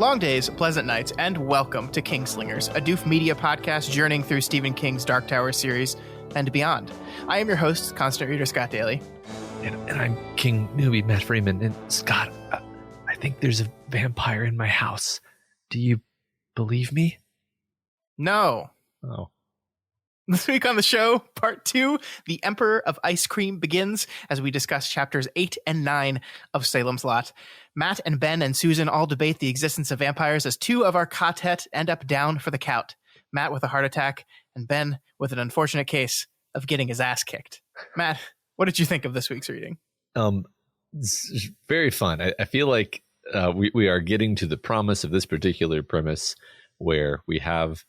Long days, pleasant nights, and welcome to Kingslingers, a doof media podcast journeying through Stephen King's Dark Tower series and beyond. I am your host, constant reader Scott Daly. And I'm King Newbie Matt Freeman. And Scott, I think there's a vampire in my house. Do you believe me? No. Oh. This week on the show, part 2, The Emperor of Ice Cream begins as we discuss chapters 8 and 9 of Salem's Lot. Matt and Ben and Susan all debate the existence of vampires as two of our quartet end up down for the count. Matt with a heart attack and Ben with an unfortunate case of getting his ass kicked. Matt, what did you think of this week's reading? It's very fun. I feel like we are getting to the promise of this particular premise where we have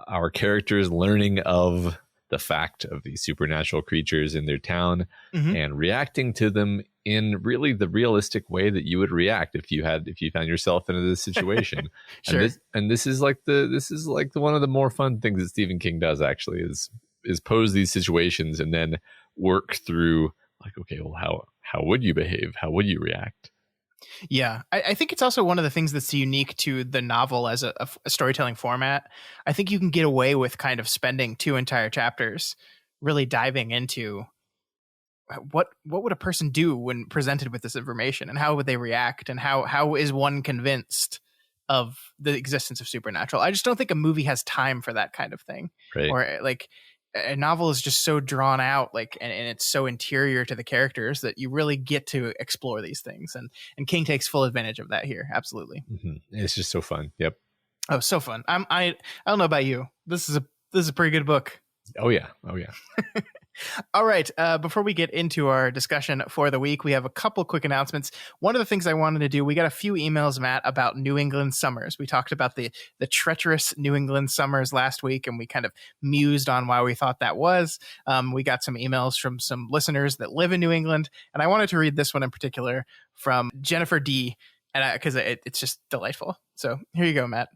our characters learning of the fact of these supernatural creatures in their town and reacting to them in really the realistic way that you would react if you found yourself in this situation. Sure. And this is like the one of the more fun things that Stephen King does, actually, is pose these situations and then work through like, okay, well, how would you behave? How would you react? Yeah, I think it's also one of the things that's unique to the novel as a storytelling format. I think you can get away with kind of spending 2 entire chapters really diving into what would a person do when presented with this information, and how would they react, and how is one convinced of the existence of supernatural. I just don't think a movie has time for that kind of thing. Right. Or like a novel is just so drawn out, like, and it's so interior to the characters that you really get to explore these things. And King takes full advantage of that here. Absolutely. Mm-hmm. It's just so fun. Yep. Oh, so fun. I don't know about you. This is a pretty good book. Oh yeah. All right. Before we get into our discussion for the week, we have a couple quick announcements. One of the things I wanted to do, we got a few emails, Matt, about New England summers. We talked about the treacherous New England summers last week, and we kind of mused on why we thought that was. We got some emails from some listeners that live in New England, and I wanted to read this one in particular from Jennifer D, and because it's just delightful. So here you go, Matt.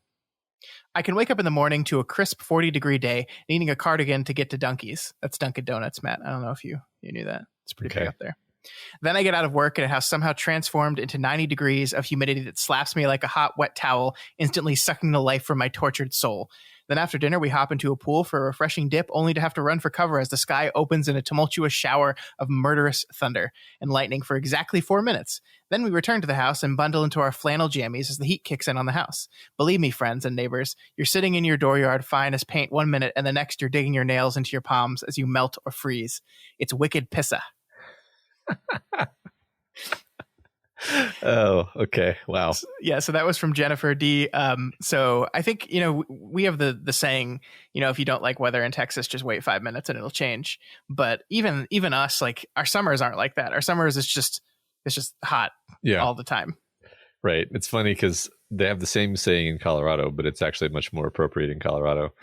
I can wake up in the morning to a crisp 40-degree day, needing a cardigan to get to Dunkies. That's Dunkin' Donuts, Matt. I don't know if you knew that. It's pretty big up there. Then I get out of work and it has somehow transformed into 90 degrees of humidity that slaps me like a hot, wet towel, instantly sucking the life from my tortured soul. Then after dinner, we hop into a pool for a refreshing dip, only to have to run for cover as the sky opens in a tumultuous shower of murderous thunder and lightning for exactly 4 minutes. Then we return to the house and bundle into our flannel jammies as the heat kicks in on the house. Believe me, friends and neighbors, you're sitting in your dooryard fine as paint 1 minute, and the next you're digging your nails into your palms as you melt or freeze. It's wicked pissa. Oh, okay. Wow. Yeah, so that was from Jennifer D. So I think, we have the saying, if you don't like weather in Texas, just wait 5 minutes and it'll change. But even us, like, our summers aren't like that. Our summers it's just hot all the time. Right. It's funny because they have the same saying in Colorado, but it's actually much more appropriate in Colorado.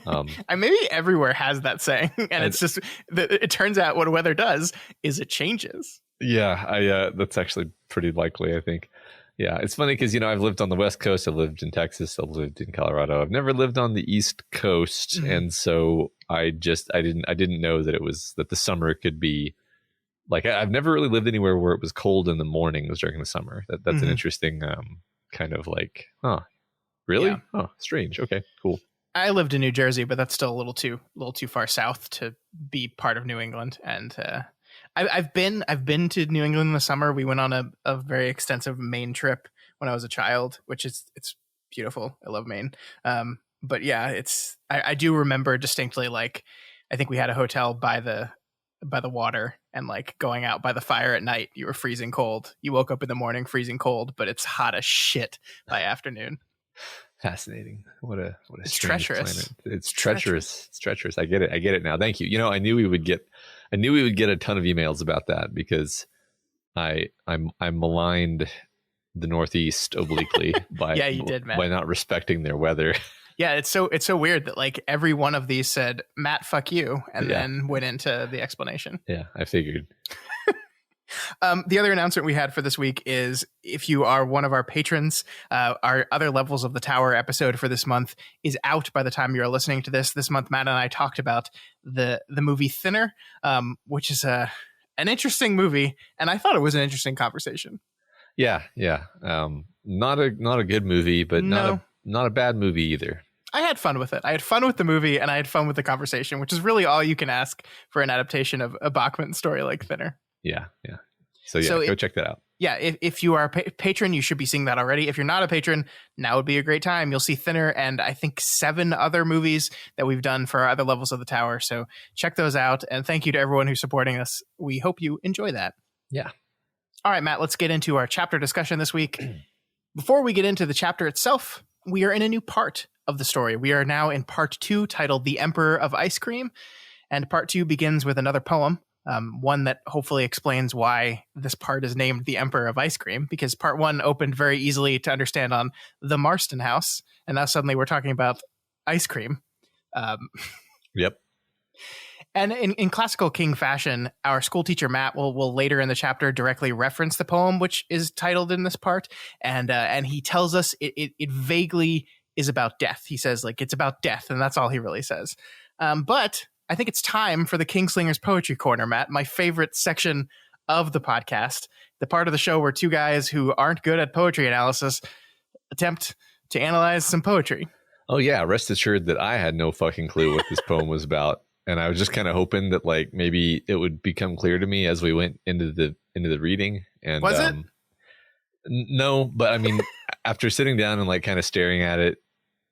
And maybe everywhere has that saying, and it's just it turns out what weather does is it changes. Yeah, that's actually pretty likely, I think. Yeah, it's funny because, I've lived on the West Coast. I've lived in Texas. I've lived in Colorado. I've never lived on the East Coast. Mm-hmm. And so I didn't know that the summer could be like, I've never really lived anywhere where it was cold in the mornings during the summer. That's an interesting kind of like, really? Yeah. Oh, strange. Okay, cool. I lived in New Jersey, but that's still a little too far south to be part of New England. And I've been to New England in the summer. We went on a very extensive Maine trip when I was a child, which it's beautiful. I love Maine. But yeah, I do remember distinctly, like, I think we had a hotel by the water, and like going out by the fire at night, you were freezing cold. You woke up in the morning freezing cold, but it's hot as shit by afternoon. Fascinating. What a it's treacherous. Planet. It's treacherous. It's treacherous. I get it now. Thank you. I knew we would get a ton of emails about that because I maligned the Northeast obliquely by yeah, you did, Matt. By not respecting their weather. Yeah, it's so weird that like every one of these said, Matt, fuck you, and then went into the explanation. Yeah, I figured. The other announcement we had for this week is if you are one of our patrons, our Other Levels of the Tower episode for this month is out by the time you're listening to this. This month, Matt and I talked about the movie Thinner, which is an interesting movie, and I thought it was an interesting conversation. Yeah. Not a good movie, but No. not a bad movie either. I had fun with it. I had fun with the movie, and I had fun with the conversation, which is really all you can ask for an adaptation of a Bachman story like Thinner. Yeah. So go check that out. Yeah, if you are a patron, you should be seeing that already. If you're not a patron, now would be a great time. You'll see Thinner and I think 7 other movies that we've done for our other levels of the tower. So check those out. And thank you to everyone who's supporting us. We hope you enjoy that. Yeah. All right, Matt, let's get into our chapter discussion this week. Before we get into the chapter itself, we are in a new part of the story. We are now in part 2, titled The Emperor of Ice Cream. And part 2 begins with another poem. One that hopefully explains why this part is named The Emperor of Ice Cream, because part 1 opened very easily to understand on the Marston house, and now suddenly we're talking about ice cream. Yep. And in classical King fashion, our school teacher Matt will later in the chapter directly reference the poem, which is titled in this part, and he tells us it vaguely is about death. He says like it's about death, and that's all he really says. But I think it's time for the Kingslingers Poetry Corner, Matt, my favorite section of the podcast, the part of the show where 2 guys who aren't good at poetry analysis attempt to analyze some poetry. Oh, yeah. Rest assured that I had no fucking clue what this poem was about. And I was just kind of hoping that like maybe it would become clear to me as we went into the reading. And was it? No, but I mean, after sitting down and like kind of staring at it,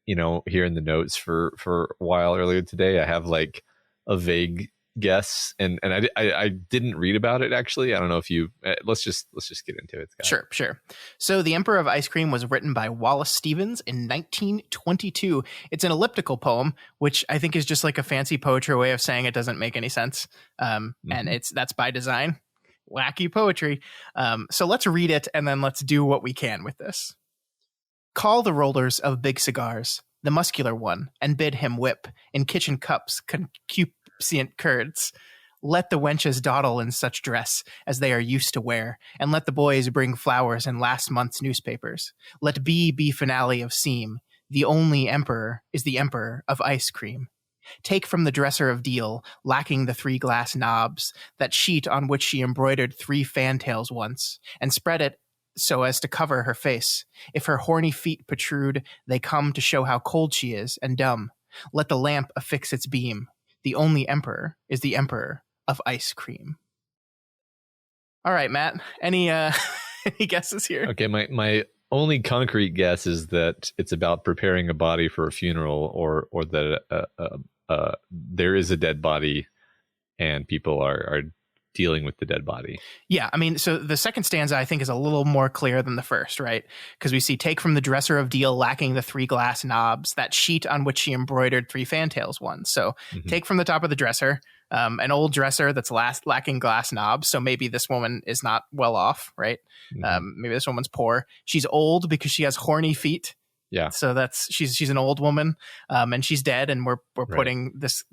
here in the notes for a while earlier today, I have like a vague guess, and I didn't read about it actually. I don't know if you let's just get into it, Scott. Sure. So The Emperor of Ice Cream was written by Wallace Stevens in 1922. It's an elliptical poem, which I think is just like a fancy poetry way of saying it doesn't make any sense. And that's by design. Wacky poetry. So let's read it and then let's do what we can with this. Call the rollers of big cigars, the muscular one, and bid him whip in kitchen cups concupiscent curds. Let the wenches dawdle in such dress as they are used to wear, and let the boys bring flowers in last month's newspapers. Let B be finale of seam. The only emperor is the emperor of ice cream. Take from the dresser of deal, lacking the 3 glass knobs, that sheet on which she embroidered 3 fantails once, and spread it so as to cover her face. If her horny feet protrude, they come to show how cold she is and dumb. Let the lamp affix its beam. The only emperor is the emperor of ice cream. All right, Matt. Any guesses here? Okay, my only concrete guess is that it's about preparing a body for a funeral, or that there is a dead body and people are dealing with the dead body. Yeah, I mean, so the second stanza I think is a little more clear than the first, right? Because we see take from the dresser of deal, lacking the 3 glass knobs, that sheet on which she embroidered 3 fantails once. So take from the top of the dresser, an old dresser that's lacking glass knobs. So maybe this woman is not well off, right? Maybe this woman's poor. She's old because she has horny feet. Yeah. So that's she's an old woman, and she's dead, and we're putting this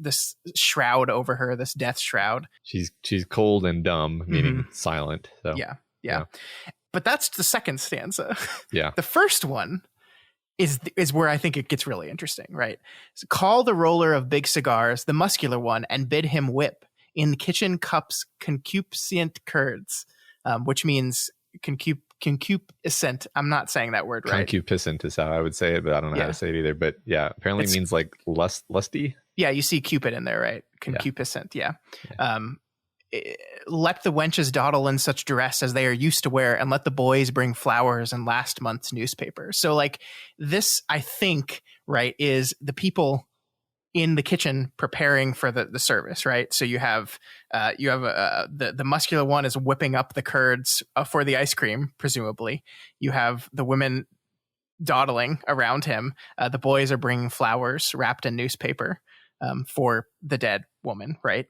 shroud over her, this death shroud. She's cold and dumb, meaning silent. So yeah. But that's the second stanza. Yeah. The first one is where I think it gets really interesting, right? So call the roller of big cigars, the muscular one, and bid him whip in kitchen cups concupiscent curds, which means concupiscent. I'm not saying that word right. Concupiscent is how I would say it, but I don't know how to say it either. But yeah, apparently it means like lusty. Yeah, you see Cupid in there, right? Concupiscent, yeah. Let the wenches dawdle in such dress as they are used to wear, and let the boys bring flowers in last month's newspaper. So like this, I think, right, is the people in the kitchen preparing for the service, right? So you have the muscular one is whipping up the curds for the ice cream, presumably. You have the women dawdling around him. The boys are bringing flowers wrapped in newspaper for the dead woman, right?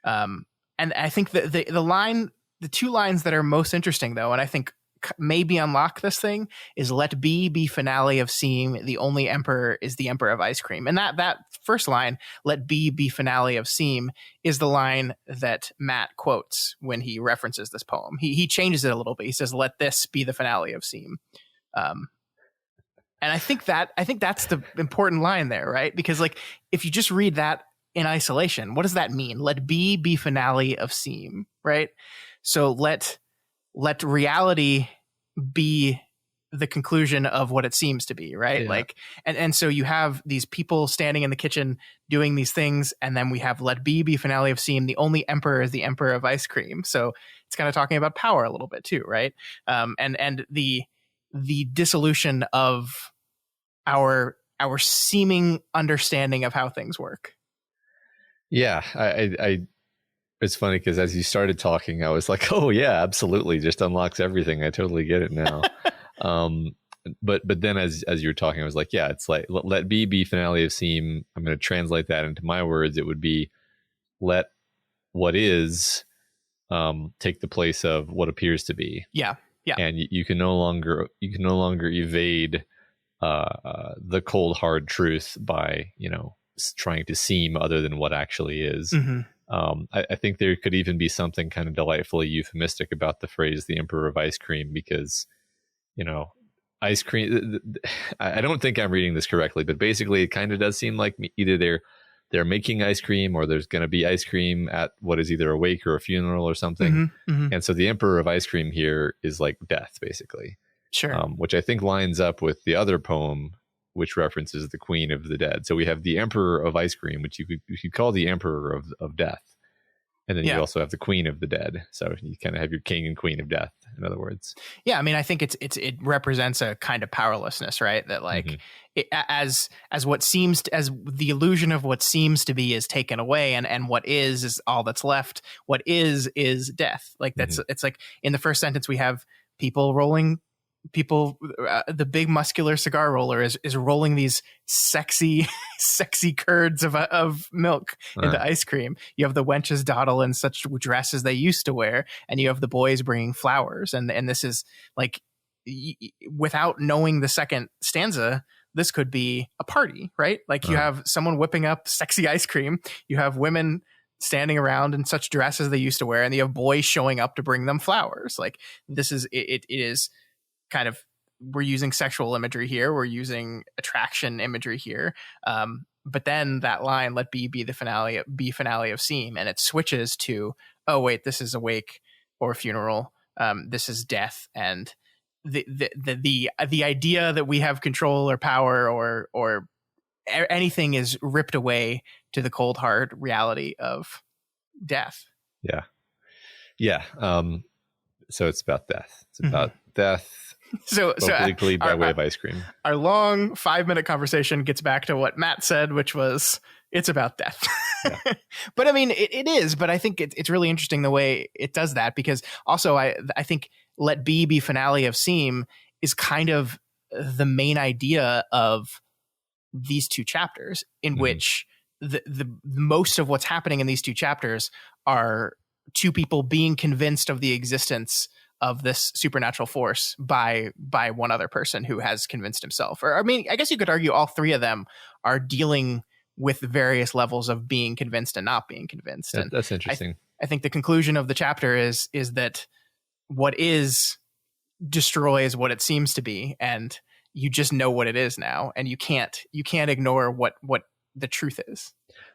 And I think the 2 lines that are most interesting, though, and I think maybe unlock this thing, is let B be finale of seam. The only emperor is the emperor of ice cream. And that first line, let B be finale of seam, is the line that Matt quotes when he references this poem. He changes it a little bit. He says, let this be the finale of seam. And I think that's the important line there, right? Because like if you just read that in isolation, what does that mean? Let B be finale of seam, right? So let reality be the conclusion of what it seems to be, right? Yeah. Like, and so you have these people standing in the kitchen doing these things, and then we have let be finale of seem. The only emperor is the emperor of ice cream. So it's kind of talking about power a little bit too, right? And the dissolution of our seeming understanding of how things work. Yeah, I it's funny because as you started talking, I was like, oh yeah, absolutely, just unlocks everything. I totally get it now. But then as you were talking, I was like, yeah, it's like let be finale of seem. I'm going to translate that into my words. It would be let what is take the place of what appears to be. Yeah. And you can no longer evade the cold hard truth by trying to seem other than what actually is. I think there could even be something kind of delightfully euphemistic about the phrase "the emperor of ice cream," because ice cream. I don't think I'm reading this correctly, but basically, it kind of does seem like either they're making ice cream or there's going to be ice cream at what is either a wake or a funeral or something. And so the emperor of ice cream here is like death, basically. Sure. Which I think lines up with the other poem, which references the queen of the dead. So we have the emperor of ice cream, which you could call the emperor of death. And then you also have the queen of the dead. So you kind of have your king and queen of death, in other words. Yeah, I mean, I think it represents a kind of powerlessness, right? That like as what seems as the illusion of what seems to be is taken away, and what is all that's left. What is death. Like that's it's like in the first sentence we have the big muscular cigar roller is rolling these sexy curds of milk into ice cream. You have the wenches dawdle in such dresses they used to wear, and you have the boys bringing flowers. And this is like, without knowing the second stanza, this could be a party, right? Like you have someone whipping up sexy ice cream. You have women standing around in such dresses they used to wear, and you have boys showing up to bring them flowers. Like this is, it is kind of, we're using sexual imagery here, we're using attraction imagery here, but then that line let be the finale of seem, and it switches to, oh wait, this is a wake or a funeral, this is death, and the idea that we have control or power or anything is ripped away to the cold hard reality of death. So it's about death. It's about death. So by way of ice cream. Our long 5-minute conversation gets back to what Matt said, which was it's about death. Yeah. But I mean, it is. But I think it's really interesting the way it does that, because also I think let be finale of seem is kind of the main idea of these two chapters, in which the most of what's happening in these two chapters are two people being convinced of the existence of this supernatural force by one other person who has convinced himself. Or I mean, I guess you could argue all three of them are dealing with various levels of being convinced and not being convinced. And that's interesting. I think the conclusion of the chapter is that what is destroys what it seems to be, and you just know what it is now, and you can't ignore what the truth is.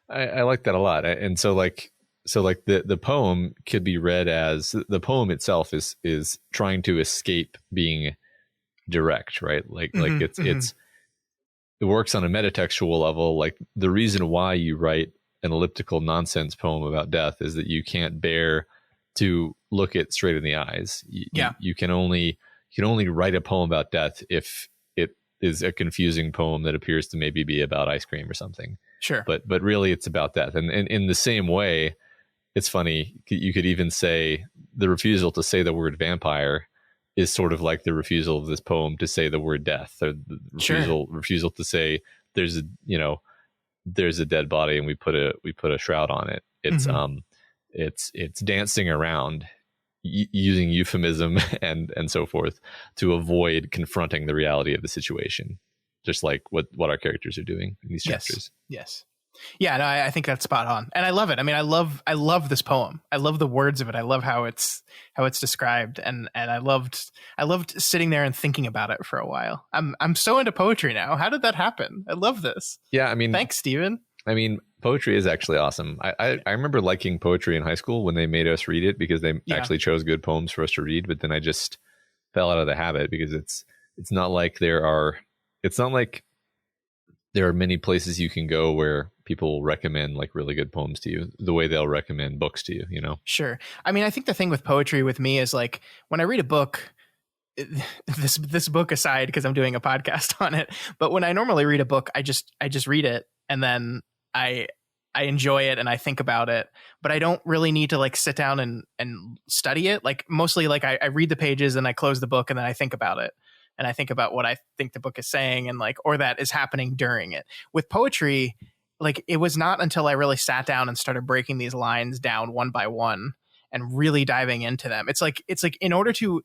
I like that a lot. And so the poem could be read as the poem itself is trying to escape being direct, right? It works on a metatextual level. Like the reason why you write an elliptical nonsense poem about death is that you can't bear to look it straight in the eyes. You can only write a poem about death if it is a confusing poem that appears to maybe be about ice cream or something. Sure. But really it's about death. And in the same way, it's funny, you could even say the refusal to say the word vampire is sort of like the refusal of this poem to say the word death, or the refusal to say there's a dead body and we put a shroud on it. It's it's dancing around using euphemism and so forth to avoid confronting the reality of the situation, just like what our characters are doing in these chapters. Yes. Yeah, no, I think that's spot on, and I love it. I mean, I love this poem. I love the words of it. I love how it's described, and I loved sitting there and thinking about it for a while. I'm so into poetry now. How did that happen? I love this. Yeah, I mean, thanks, Steven. I mean, poetry is actually awesome. I remember liking poetry in high school when they made us read it, because they actually chose good poems for us to read. But then I just fell out of the habit because it's not like there are many places you can go where people will recommend like really good poems to you the way they'll recommend books to you, you know? Sure. I mean, I think the thing with poetry with me is like when I read a book, this book aside, because I'm doing a podcast on it, but when I normally read a book, I just read it and then I enjoy it and I think about it, but I don't really need to like sit down and study it. Like mostly like I read the pages and I close the book and then I think about it. And I think about what I think the book is saying and like, or that is happening during it. With poetry, like it was not until I really sat down and started breaking these lines down one by one and really diving into them. It's like in order to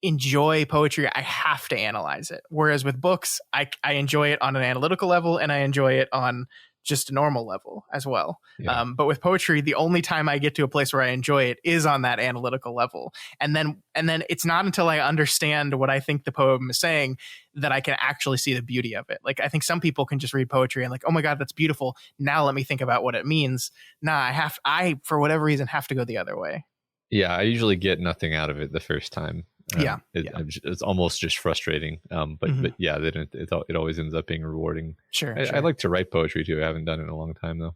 enjoy poetry, I have to analyze it. Whereas with books, I enjoy it on an analytical level and I enjoy it on just a normal level as well. Yeah. But with poetry, the only time I get to a place where I enjoy it is on that analytical level. And then it's not until I understand what I think the poem is saying that I can actually see the beauty of it. Like I think some people can just read poetry and like, oh my God, that's beautiful. Now let me think about what it means. Nah, I for whatever reason have to go the other way. Yeah, I usually get nothing out of it the first time. It's almost just frustrating. But yeah, it always ends up being rewarding. Sure. I like to write poetry too. I haven't done it in a long time though.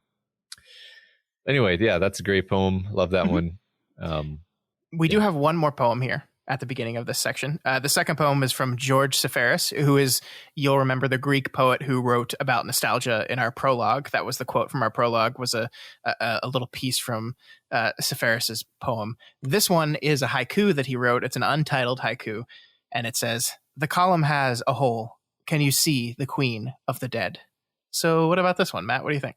Anyway, yeah, that's a great poem. Love that one. We do have one more poem here at the beginning of this section. The second poem is from George Seferis, who is, you'll remember, the Greek poet who wrote about nostalgia in our prologue. That was the quote from our prologue, was a little piece from Seferis's poem. This one is a haiku that he wrote. It's an untitled haiku, and it says, "The column has a hole. Can you see the queen of the dead?" So what about this one, Matt? What do you think?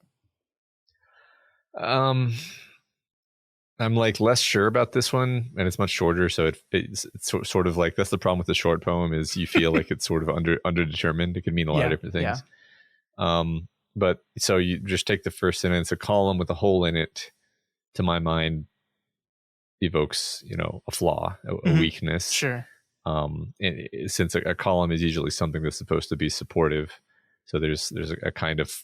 I'm like less sure about this one, and it's much shorter. So it's sort of like, that's the problem with the short poem, is you feel like it's sort of underdetermined. It can mean a lot of different things. Yeah. But so you just take the first sentence, a column with a hole in it, to my mind, evokes, a flaw, a weakness. Sure. Since a column is usually something that's supposed to be supportive, so there's a kind of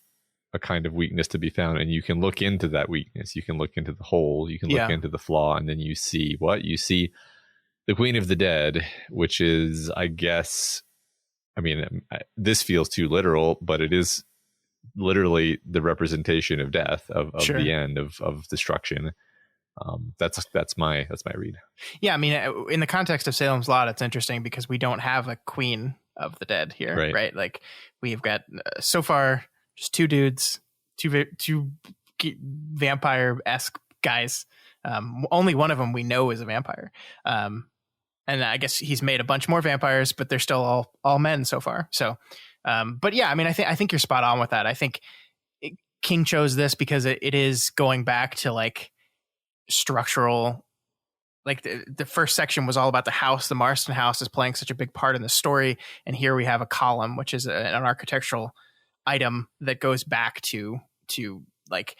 weakness to be found, and you can look into that weakness. You can look into the hole, you can look into the flaw, and then you see what? You see the queen of the dead, which is, I guess, I mean, this feels too literal, but it is literally the representation of death, of the end, of destruction. That's my read. Yeah, I mean, in the context of Salem's Lot, it's interesting because we don't have a queen of the dead here, right? Like we've got so far just two dudes, two vampire-esque guys. Only one of them we know is a vampire. And I guess he's made a bunch more vampires, but they're still all men so far. So, but yeah, I mean, I think you're spot on with that. I think King chose this because it is going back to like structural. Like the first section was all about the house. The Marston house is playing such a big part in the story, and here we have a column, which is an architectural item that goes back to like,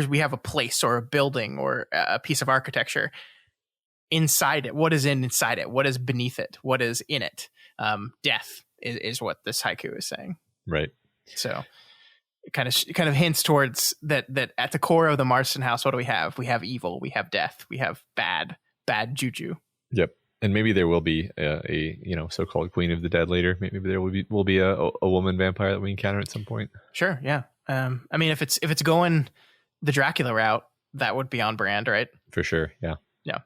we have a place or a building or a piece of architecture. Inside it, what is inside it? What is beneath it? What is in it? Death is what this haiku is saying. Right. So it kind of hints towards that at the core of the Marston house, what do we have? We have evil, we have death, we have bad juju. Yep. And maybe there will be a so-called queen of the dead later. Maybe there will be a woman vampire that we encounter at some point. Sure, yeah. I mean, if it's going the Dracula route, that would be on brand, right? For sure, yeah. Yeah.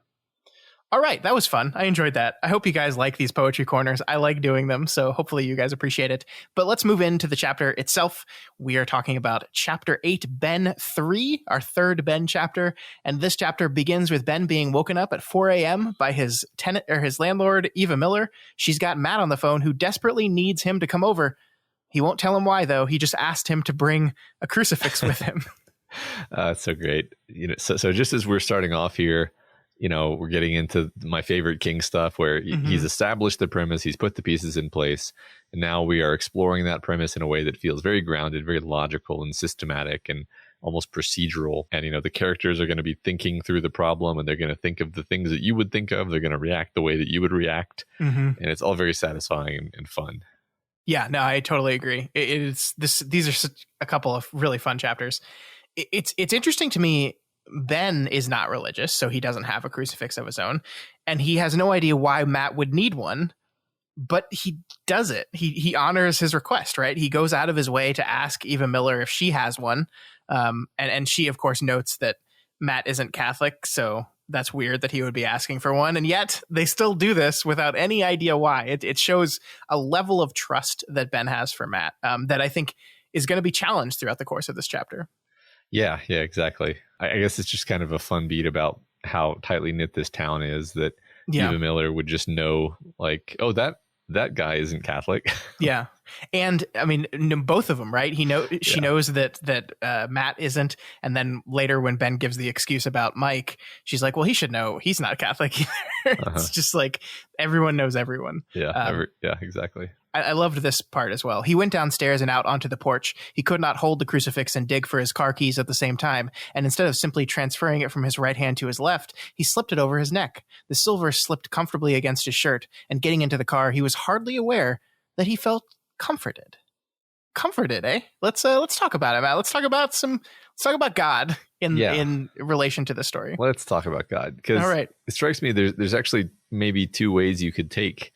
All right, that was fun. I enjoyed that. I hope you guys like these poetry corners. I like doing them, so hopefully you guys appreciate it. But let's move into the chapter itself. We are talking about Chapter 8, Ben 3, our third Ben chapter. And this chapter begins with Ben being woken up at 4 a.m. by his tenant or his landlord, Eva Miller. She's got Matt on the phone, who desperately needs him to come over. He won't tell him why, though. He just asked him to bring a crucifix with him. It's so great. So just as we're starting off here, we're getting into my favorite King stuff, where he's established the premise, he's put the pieces in place, and now we are exploring that premise in a way that feels very grounded, very logical and systematic and almost procedural. And, the characters are going to be thinking through the problem, and they're going to think of the things that you would think of. They're going to react the way that you would react. And it's all very satisfying and fun. Yeah, no, I totally agree. These are such a couple of really fun chapters. It's interesting to me. Ben is not religious, so he doesn't have a crucifix of his own, and he has no idea why Matt would need one. but he does it. He honors his request, right? He goes out of his way to ask Eva Miller if she has one. And she, of course, notes that Matt isn't Catholic, so that's weird that he would be asking for one. And yet they still do this without any idea why. It shows a level of trust that Ben has for Matt that I think is going to be challenged throughout the course of this chapter. Yeah, exactly. I guess it's just kind of a fun beat about how tightly knit this town is, that Eva Miller would just know, like, oh, that guy isn't Catholic. Yeah. And I mean, both of them, right? She knows that Matt isn't. And then later when Ben gives the excuse about Mike, she's like, well, he should know he's not Catholic either. It's just like everyone knows everyone. Yeah. Exactly. I loved this part as well. He went downstairs and out onto the porch. He could not hold the crucifix and dig for his car keys at the same time. And instead of simply transferring it from his right hand to his left, he slipped it over his neck. The silver slipped comfortably against his shirt. And getting into the car, he was hardly aware that he felt comforted. Comforted, eh? Let's talk about it, Matt. Let's talk about God in relation to the story. Let's talk about God, because it strikes me there's actually maybe two ways you could take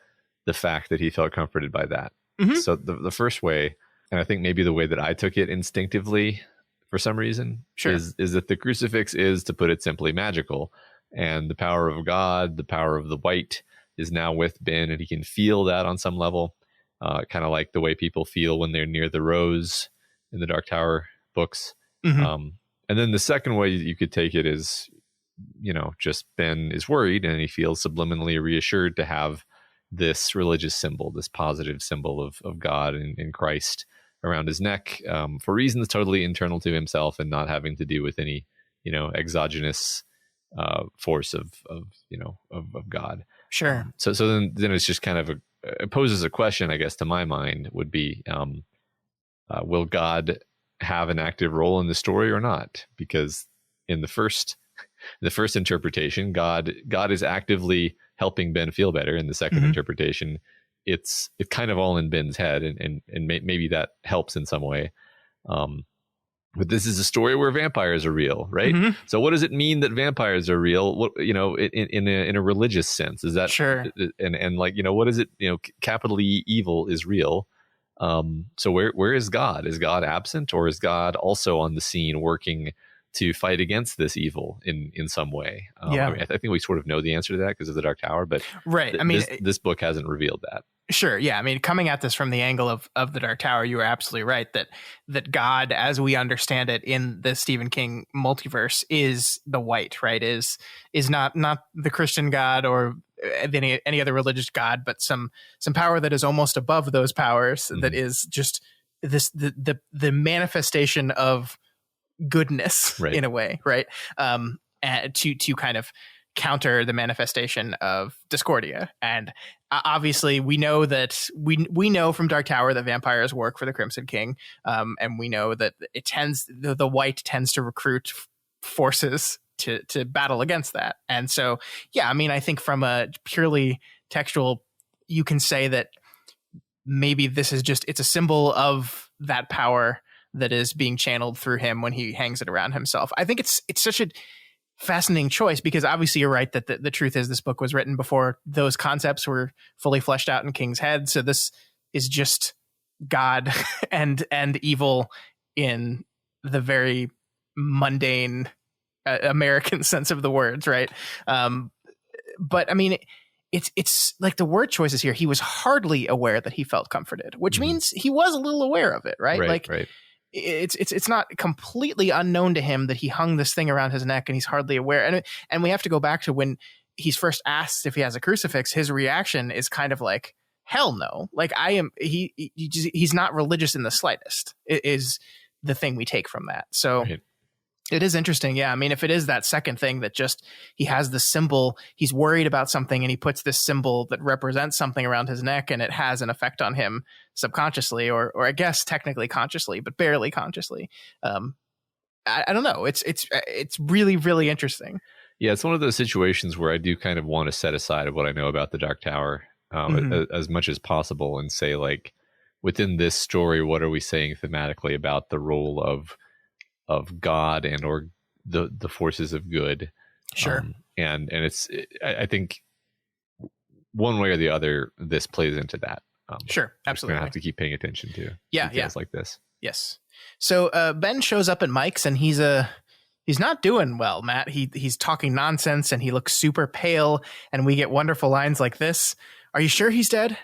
the fact that he felt comforted by that. Mm-hmm. So the first way, and I think maybe the way that I took it instinctively for some reason, is that the crucifix is, to put it simply, magical, and the power of God, the power of the white, is now with Ben, and he can feel that on some level, kind of like the way people feel when they're near the rose in the Dark Tower books. Mm-hmm. And then the second way you could take it is, just Ben is worried and he feels subliminally reassured to have this religious symbol, this positive symbol of God and Christ around his neck, for reasons totally internal to himself and not having to do with any, exogenous force of God. Sure. So then it's just kind of it poses a question, I guess, to my mind, would be, will God have an active role in the story or not? Because in the first interpretation, God is actively helping Ben feel better. In the second interpretation, it's kind of all in Ben's head, and maybe that helps in some way. But this is a story where vampires are real, right? Mm-hmm. So what does it mean that vampires are real? What, in a religious sense, is that sure? And like, what is it? Capital E, evil is real. So where is God? Is God absent, or is God also on the scene working to fight against this evil in some way? I think we sort of know the answer to that because of the Dark Tower, but this book hasn't revealed that. Sure. Yeah. I mean, coming at this from the angle of the Dark Tower, you are absolutely right that God, as we understand it in the Stephen King multiverse, is the white, right? Is not the Christian God or any other religious God, but some power that is almost above those powers, that is just the manifestation of goodness, right, in a way, right? To kind of counter the manifestation of discordia. And obviously we know that we know from Dark Tower that vampires work for the Crimson King, and we know that the white tends to recruit forces to battle against that. And so I think from a purely textual, you can say that maybe this is it's a symbol of that power that is being channeled through him when he hangs it around himself. I think it's such a fascinating choice, because obviously you're right that the truth is this book was written before those concepts were fully fleshed out in King's head. So this is just God and evil in the very mundane American sense of the words, right? But I mean, it's like the word choices here. He was hardly aware that he felt comforted, which means he was a little aware of it, right? Right. It's not completely unknown to him that he hung this thing around his neck and he's hardly aware. And we have to go back to when he's first asked if he has a crucifix. His reaction is kind of like, hell no. Like he's not religious in the slightest, is the thing we take from that. So right. It is interesting. Yeah. I mean, if it is that second thing that just, he has the symbol, he's worried about something and he puts this symbol that represents something around his neck and it has an effect on him subconsciously, or I guess technically consciously, but barely consciously. I don't know. It's really, really interesting. Yeah. It's one of those situations where I do kind of want to set aside what I know about the Dark Tower as much as possible and say, like, within this story, what are we saying thematically about the role of God and or the forces of good? Sure. And I think one way or the other, this plays into that. Sure, absolutely. We're gonna have to keep paying attention to details like this. Yes. So Ben shows up at Mike's, and he's not doing well, Matt. He's talking nonsense, and he looks super pale, and we get wonderful lines like this. Are you sure he's dead?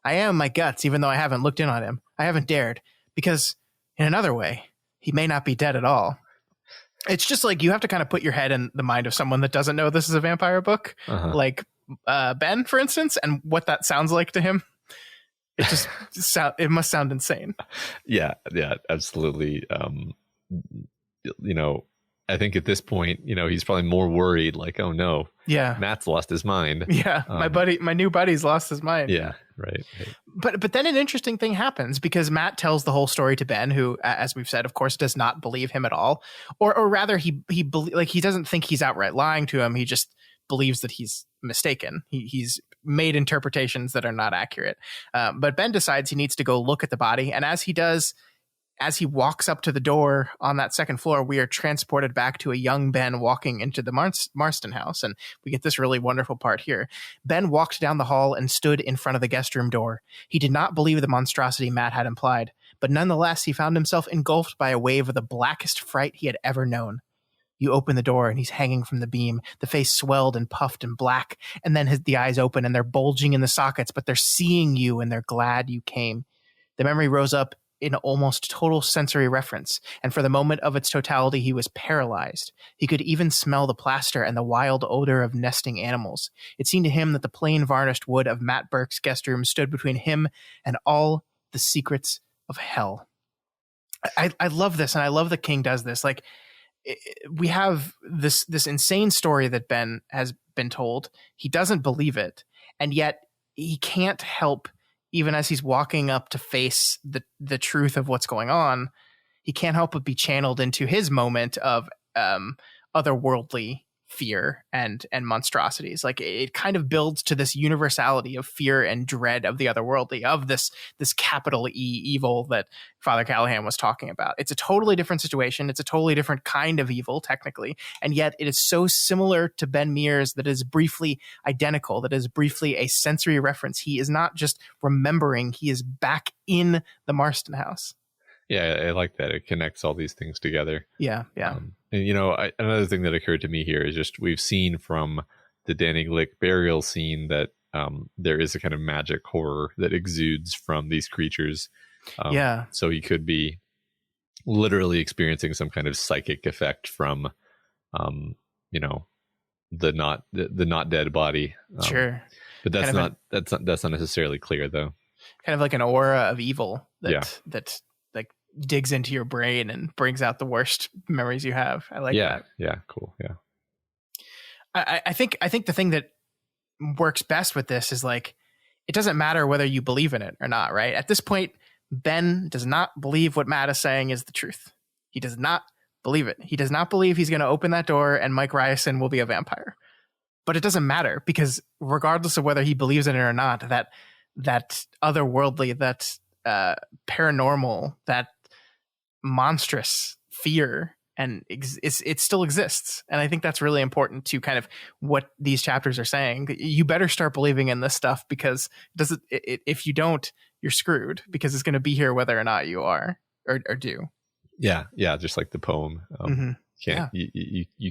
I am in my guts, even though I haven't looked in on him. I haven't dared, because in another way, he may not be dead at all. It's just like you have to kind of put your head in the mind of someone that doesn't know this is a vampire book, like Ben, for instance, and what that sounds like to him. It just it must sound insane. Yeah, absolutely. I think at this point, he's probably more worried, like, oh no, Matt's lost his mind. Yeah, my new buddy's lost his mind. Yeah, right. But then an interesting thing happens, because Matt tells the whole story to Ben, who, as we've said, of course, does not believe him at all, or rather, he doesn't think he's outright lying to him. He just believes that he's mistaken. He's made interpretations that are not accurate. But Ben decides he needs to go look at the body, and as he does, as he walks up to the door on that second floor, we are transported back to a young Ben walking into the Marston house. And we get this really wonderful part here. Ben walked down the hall and stood in front of the guest room door. He did not believe the monstrosity Matt had implied, but nonetheless, he found himself engulfed by a wave of the blackest fright he had ever known. You open the door and he's hanging from the beam. The face swelled and puffed and black, and then the eyes open and they're bulging in the sockets, but they're seeing you and they're glad you came. The memory rose up in almost total sensory reference, and for the moment of its totality, he was paralyzed. He could even smell the plaster and the wild odor of nesting animals. It seemed to him that the plain varnished wood of Matt Burke's guest room stood between him and all the secrets of hell. I love this, and I love that King does this. Like, we have this insane story that Ben has been told. He doesn't believe it, and yet he can't help, even as he's walking up to face the truth of what's going on, he can't help but be channeled into his moment of otherworldly fear and monstrosities. Like, it kind of builds to this universality of fear and dread of the otherworldly, of this capital E evil that Father Callahan was talking about. It's a totally different situation. It's a totally different kind of evil, technically, and yet it is so similar to Ben Mears that it is briefly identical, that is briefly a sensory reference. He is not just remembering, he is back in the Marston house. Yeah, I like that. It connects all these things together. Yeah. And, another thing that occurred to me here is just we've seen from the Danny Glick burial scene that there is a kind of magic horror that exudes from these creatures. So he could be literally experiencing some kind of psychic effect from, the not dead body. Sure. But that's not necessarily clear, though. Kind of like an aura of evil that digs into your brain and brings out the worst memories you have. I like that. Yeah, cool. Yeah. I think the thing that works best with this is, like, it doesn't matter whether you believe in it or not, right? At this point, Ben does not believe what Matt is saying is the truth. He does not believe it. He does not believe he's going to open that door and Mike Ryerson will be a vampire. But it doesn't matter, because regardless of whether he believes in it or not, that otherworldly, that paranormal, that monstrous fear, and it still exists. And I think that's really important to kind of what these chapters are saying. You better start believing in this stuff, because if you don't, you're screwed, because it's going to be here whether or not you are or do. Yeah, just like the poem. You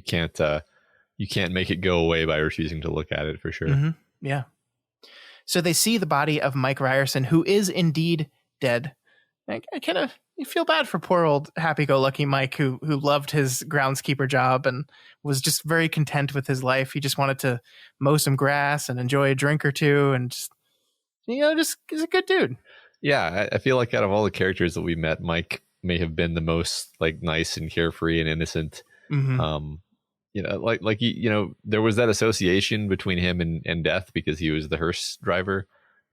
can't make it go away by refusing to look at it, for sure. Mm-hmm. Yeah. So they see the body of Mike Ryerson, who is indeed dead. I kind of, you feel bad for poor old happy-go-lucky Mike, who loved his groundskeeper job and was just very content with his life. He just wanted to mow some grass and enjoy a drink or two, and just he's a good dude. Yeah, I feel like out of all the characters that we met, Mike may have been the most, like, nice and carefree and innocent. Mm-hmm. There was that association between him and death, because he was the hearse driver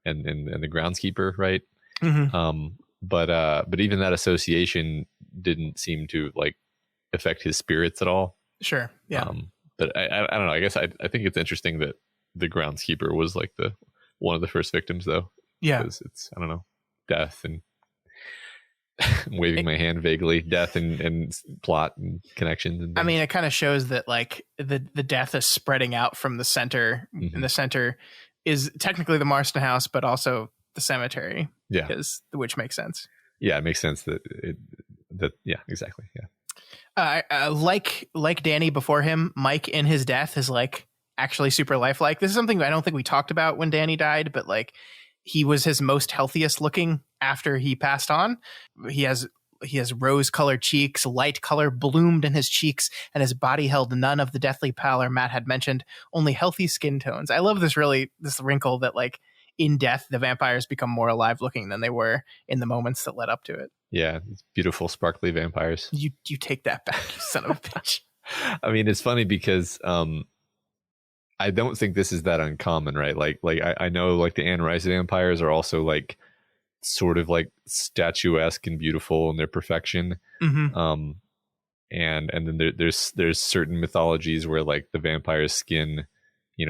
and the groundskeeper, right? Mm-hmm. But even that association didn't seem to, like, affect his spirits at all. Sure. Yeah. But I don't know. I guess I think it's interesting that the groundskeeper was, like, one of the first victims, though. Yeah. Because it's, I don't know, death and waving my hand vaguely, death and plot and connections. And I mean, it kind of shows that, like, the death is spreading out from the center. Mm-hmm. And the center is technically the Marston house, but also the cemetery. Yeah. Which makes sense. Yeah, it makes sense that yeah, exactly. Yeah. Like Danny before him, Mike in his death is like actually super lifelike. This is something I don't think we talked about when Danny died, but like he was his most healthiest looking after he passed on. He has rose colored cheeks, light color bloomed in his cheeks, and his body held none of the deathly pallor Matt had mentioned, only healthy skin tones. I love this wrinkle that like in death, the vampires become more alive looking than they were in the moments that led up to it. Yeah. Beautiful, sparkly vampires. You take that back, you son of a bitch. I mean, it's funny because I don't think this is that uncommon, right? Like I know like the Anne Rice vampires are also like sort of like statuesque and beautiful in their perfection. Mm-hmm. And then there's certain mythologies where like the vampire's skin,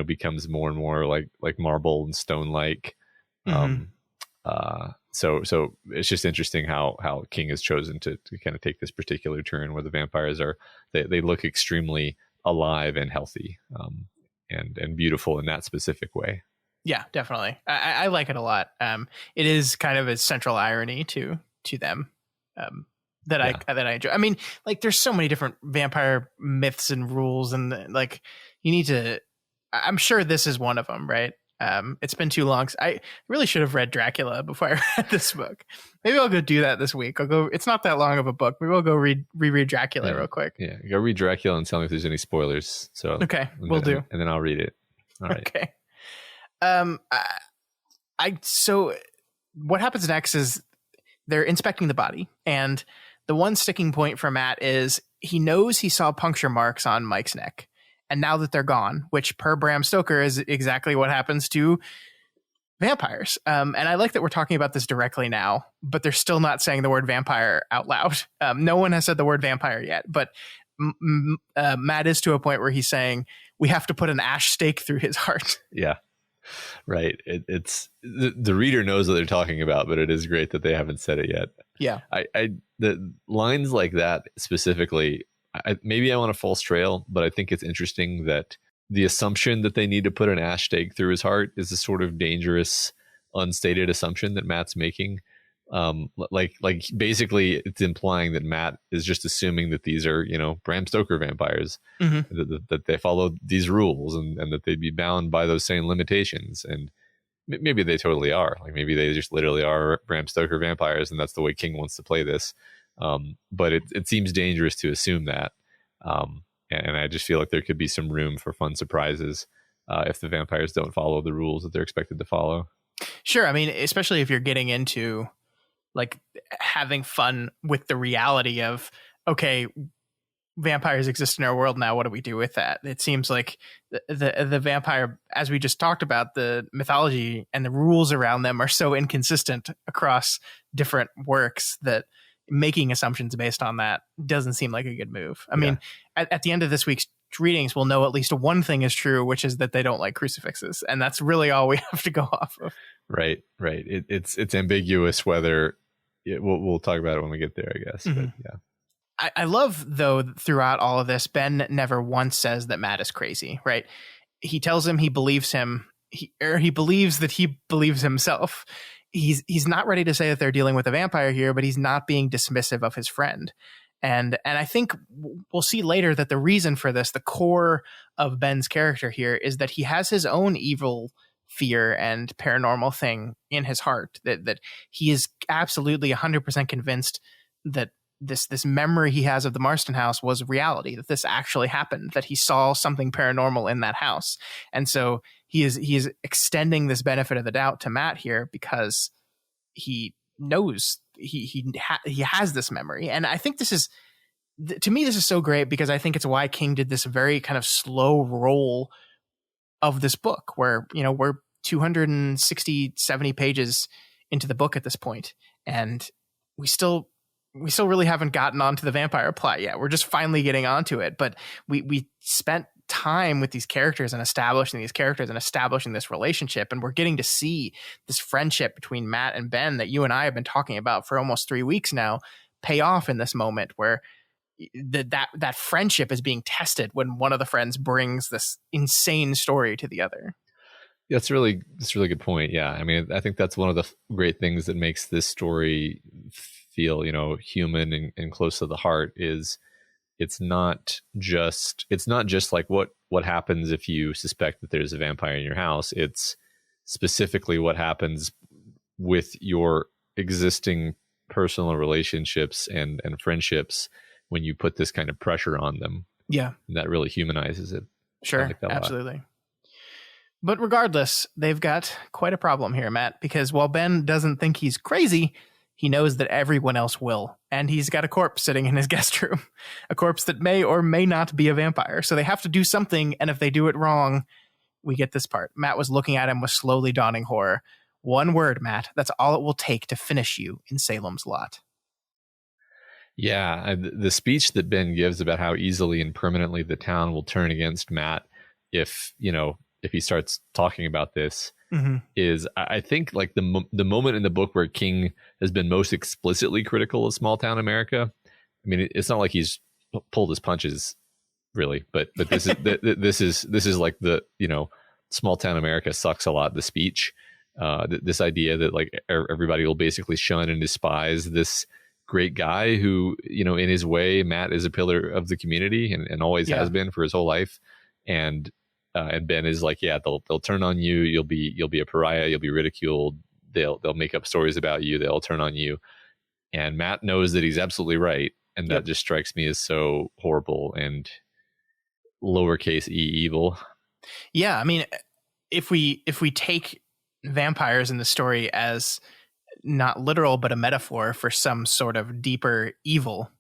becomes more and more like marble and stone like. Mm-hmm. So it's just interesting how King has chosen to kind of take this particular turn where the vampires they look extremely alive and healthy, and beautiful in that specific way. Yeah, definitely. I like it a lot. It is kind of a central irony to them that I enjoy. I mean, like there's so many different vampire myths and rules, and like you need to. I'm sure this is one of them, right? It's been too long. I really should have read Dracula before I read this book. Maybe I'll go do that this week. It's not that long of a book. Maybe I'll go reread Dracula real quick. Yeah, go read Dracula and tell me if there's any spoilers. So okay, we'll do, and then I'll read it. All right. Okay. So what happens next is they're inspecting the body, and the one sticking point for Matt is he knows he saw puncture marks on Mike's neck. And now that they're gone, which per Bram Stoker is exactly what happens to vampires. And I like that we're talking about this directly now, but they're still not saying the word vampire out loud. No one has said the word vampire yet, but Matt is to a point where he's saying we have to put an ash stake through his heart. Yeah, right. It's the reader knows what they're talking about, but it is great that they haven't said it yet. Yeah. The lines like that specifically, maybe I'm on a false trail, but I think it's interesting that the assumption that they need to put an ash stake through his heart is a sort of dangerous, unstated assumption that Matt's making. Like basically it's implying that Matt is just assuming that these are, Bram Stoker vampires, mm-hmm. that they follow these rules and that they'd be bound by those same limitations. And maybe they totally are. Like maybe they just literally are Bram Stoker vampires, and that's the way King wants to play this. But it seems dangerous to assume that. And I just feel like there could be some room for fun surprises if the vampires don't follow the rules that they're expected to follow. Sure. I mean, especially if you're getting into like having fun with the reality of, okay, vampires exist in our world now. What do we do with that? It seems like the vampire, as we just talked about, the mythology and the rules around them are so inconsistent across different works that making assumptions based on that doesn't seem like a good move. I mean, at the end of this week's readings, we'll know at least one thing is true, which is that they don't like crucifixes. And that's really all we have to go off of. Right. It's ambiguous whether we'll talk about it when we get there, I guess. Mm-hmm. But yeah. I love, though, throughout all of this, Ben never once says that Matt is crazy, right? He tells him he believes him, he believes that he believes himself. He's not ready to say that they're dealing with a vampire here, but he's not being dismissive of his friend. And I think we'll see later that the reason for this, the core of Ben's character here, is that he has his own evil fear and paranormal thing in his heart, that he is absolutely 100% convinced that this memory he has of the Marston house was reality, that this actually happened, that he saw something paranormal in that house. And so he is extending this benefit of the doubt to Matt here because he knows he has this memory. And I think this is, to me, this is so great because I think it's why King did this very kind of slow roll of this book where, we're 260, 70 pages into the book at this point, and we still really haven't gotten onto the vampire plot yet. We're just finally getting onto it, but we spent time with these characters and establishing this relationship, and we're getting to see this friendship between Matt and Ben that you and I have been talking about for almost 3 weeks now pay off in this moment where that friendship is being tested when one of the friends brings this insane story to the other. That's a really good point. Yeah. I mean, I think that's one of the great things that makes this story feel, human and close to the heart is it's not just like what happens if you suspect that there's a vampire in your house. It's specifically what happens with your existing personal relationships and friendships when you put this kind of pressure on them. Yeah. And that really humanizes it. Sure. Absolutely. But regardless, they've got quite a problem here, Matt, because while Ben doesn't think he's crazy, he knows that everyone else will. And he's got a corpse sitting in his guest room, a corpse that may or may not be a vampire. So they have to do something. And if they do it wrong, we get this part. Matt was looking at him with slowly dawning horror. One word, Matt. That's all it will take to finish you in Salem's lot. Yeah. The speech that Ben gives about how easily and permanently the town will turn against Matt if he starts talking about this is, I think, like the moment in the book where King has been most explicitly critical of small town America. I mean, it's not like he's pulled his punches really, but this is this is like the, small town America sucks a lot. The speech, this idea that like everybody will basically shun and despise this great guy who, in his way, Matt is a pillar of the community and always has been for his whole life. And Ben is like, yeah, they'll turn on you. You'll be a pariah. You'll be ridiculed. They'll make up stories about you. They'll turn on you. And Matt knows that he's absolutely right. And that just strikes me as so horrible and lowercase e evil. Yeah. I mean, if we take vampires in the story as not literal, but a metaphor for some sort of deeper evil,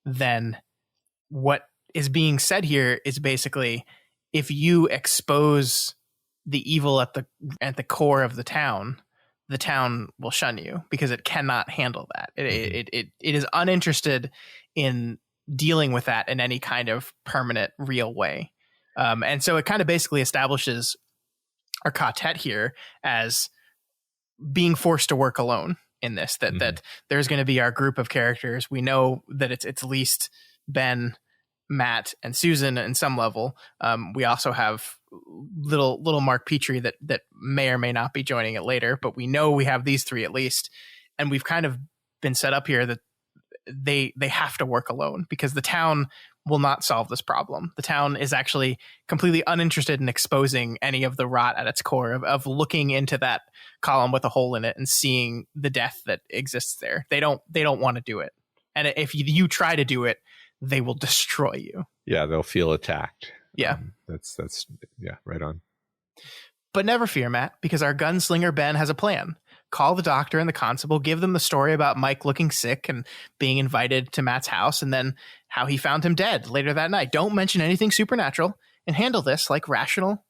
then what is being said here is basically, if you expose the evil at the core of the town will shun you because it cannot handle that. It is uninterested in dealing with that in any kind of permanent, real way. And so it kind of basically establishes our quartet here as being forced to work alone in this, that there's going to be our group of characters. We know that it's at least Ben, Matt, and Susan in some level. We also have little Mark Petrie that may or may not be joining it later, but we know we have these three at least. And we've kind of been set up here that they have to work alone because the town will not solve this problem. The town is actually completely uninterested in exposing any of the rot at its core, of looking into that column with a hole in it and seeing the death that exists there. They don't want to do it. And if you try to do it, they will destroy you. Yeah, they'll feel attacked. Yeah. That's right on. But never fear, Matt, because our gunslinger Ben has a plan. Call the doctor and the constable, give them the story about Mike looking sick and being invited to Matt's house, and then how he found him dead later that night. Don't mention anything supernatural, and handle this like rational,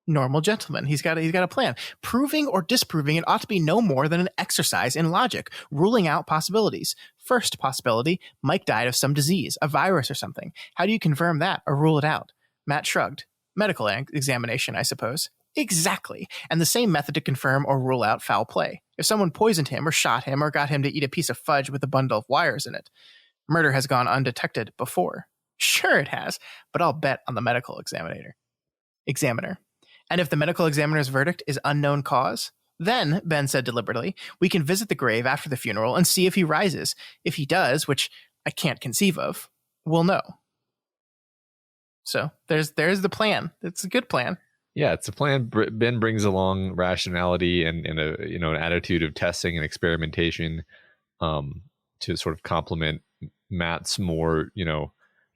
normal gentlemen. He's got a plan. Proving or disproving it ought to be no more than an exercise in logic, ruling out possibilities. First possibility, Mike died of some disease, a virus or something. How do you confirm that or rule it out? Matt shrugged. Medical examination, I suppose. Exactly. And the same method to confirm or rule out foul play. If someone poisoned him or shot him or got him to eat a piece of fudge with a bundle of wires in it, murder has gone undetected before. Sure it has, but I'll bet on the medical examiner. And if the medical examiner's verdict is unknown cause, then, Ben said deliberately, we can visit the grave after the funeral and see if he rises. If he does, which I can't conceive of, we'll know. So there's the plan. It's a good plan. Yeah, it's a plan. Ben brings along rationality and an attitude of testing and experimentation to sort of complement Matt's more,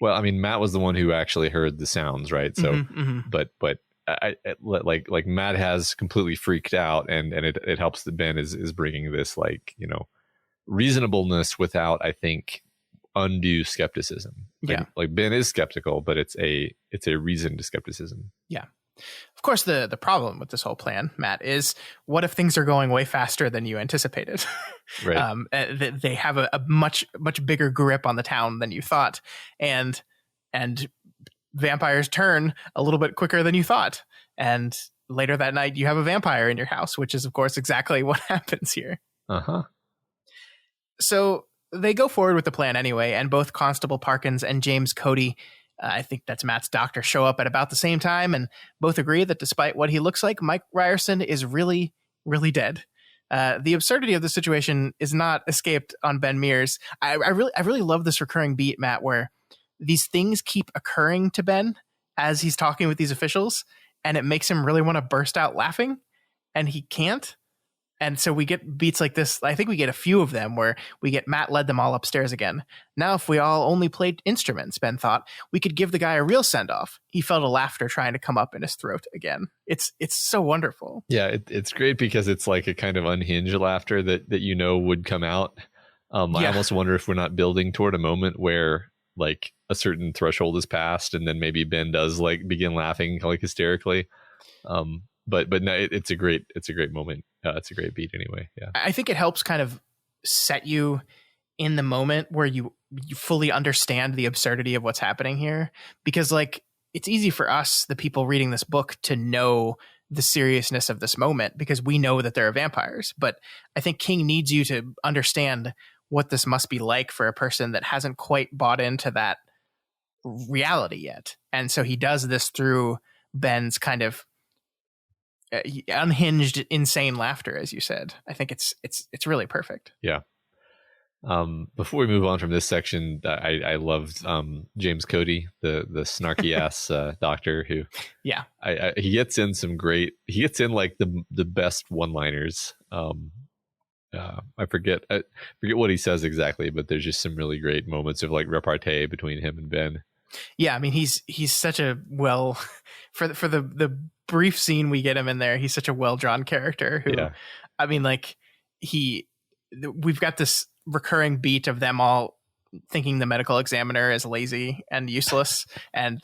well, I mean, Matt was the one who actually heard the sounds, right? So, but like Matt has completely freaked out, and it helps that Ben is bringing this reasonableness without, I think, undue skepticism. Like Ben is skeptical, but it's a reasoned skepticism. Yeah. Of course, the problem with this whole plan, Matt, is what if things are going way faster than you anticipated? Right. They have a much bigger grip on the town than you thought, and vampires turn a little bit quicker than you thought. And later that night, you have a vampire in your house, which is, of course, exactly what happens here. So they go forward with the plan anyway, and both Constable Parkins and James Cody I think that's Matt's doctor, show up at about the same time, and both agree that despite what he looks like, Mike Ryerson is really, really dead. The absurdity of the situation is not escaped on Ben Mears. I really love this recurring beat, Matt, where these things keep occurring to Ben as he's talking with these officials, and it makes him really want to burst out laughing, and he can't. And so we get beats like this. I think we get a few of them where we get Matt led them all upstairs again. Now, if we all only played instruments, Ben thought, we could give the guy a real send-off. He felt a laughter trying to come up in his throat again. It's so wonderful. Yeah, it's great because it's like a kind of unhinged laughter that would come out. I almost wonder if we're not building toward a moment where like a certain threshold is passed and then maybe Ben does like begin laughing like hysterically. But no, it's a great moment. It's a great beat anyway. Yeah, I think it helps kind of set you in the moment where you fully understand the absurdity of what's happening here, because like it's easy for us, the people reading this book, to know the seriousness of this moment because we know that there are vampires. But I think King needs you to understand what this must be like for a person that hasn't quite bought into that reality yet. And so he does this through Ben's kind of unhinged, insane laughter, as you said. I think it's really perfect. Yeah. Before we move on from this section, I loved James Cody, the snarky ass doctor who, he gets in like the best one-liners. I forget what he says exactly, but there's just some really great moments of like repartee between him and Ben. Yeah, I mean he's such a for the brief scene we get him in there, he's such a well-drawn character who, I mean, like we've got this recurring beat of them all thinking the medical examiner is lazy and useless, and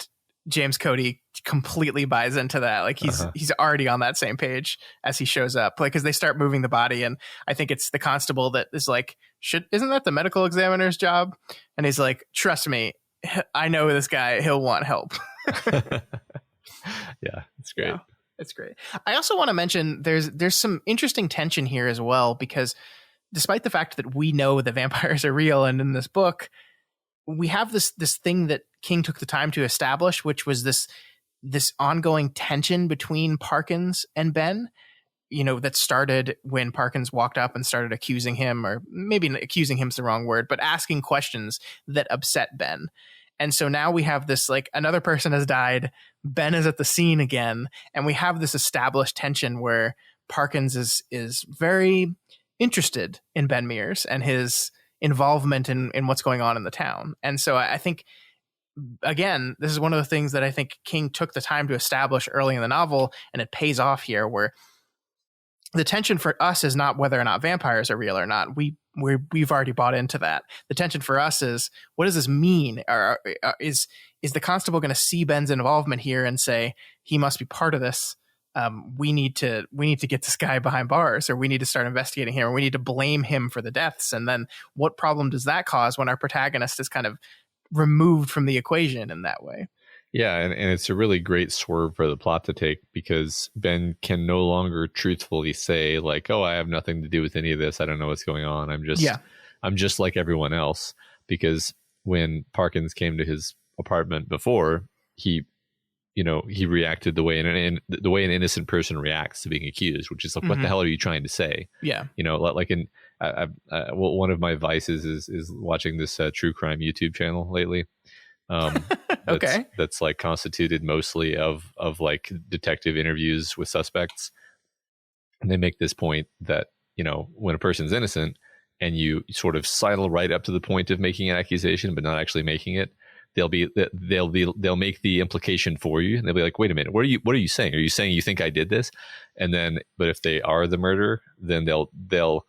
James Cody completely buys into that. Like he's already on that same page as he shows up, like, because they start moving the body, and I think it's the constable that is like, isn't that the medical examiner's job? And he's like, trust me, I know this guy, he'll want help. Yeah, it's great. Yeah, it's great. I also want to mention there's some interesting tension here as well, because despite the fact that we know the vampires are real, and in this book we have this thing that King took the time to establish, which was this ongoing tension between Parkins and Ben, that started when Parkins walked up and started accusing him, or maybe accusing him's the wrong word, but asking questions that upset Ben. And so now we have this, like, another person has died, Ben is at the scene again, and we have this established tension where Parkins is very interested in Ben Mears and his involvement in what's going on in the town. And so I think, again, this is one of the things that I think King took the time to establish early in the novel, and it pays off here, where the tension for us is not whether or not vampires are real or not. We've already bought into that. The tension for us is, what does this mean? Is the constable going to see Ben's involvement here and say he must be part of this? We need to get this guy behind bars, or we need to start investigating him, or we need to blame him for the deaths. And then what problem does that cause when our protagonist is kind of removed from the equation in that way? Yeah, and it's a really great swerve for the plot to take, because Ben can no longer truthfully say like, oh, I have nothing to do with any of this, I don't know what's going on, I'm just like everyone else. Because when Parkins came to his apartment before, he reacted the way an innocent person reacts to being accused, which is like, what the hell are you trying to say? Yeah, like in one of my vices is watching this true crime YouTube channel lately. That's like constituted mostly of like detective interviews with suspects, and they make this point that when a person's innocent and you sort of sidle right up to the point of making an accusation but not actually making it, they'll make the implication for you, and they'll be like, wait a minute, what are you saying? Are you saying you think I did this? And then, but if they are the murderer, then they'll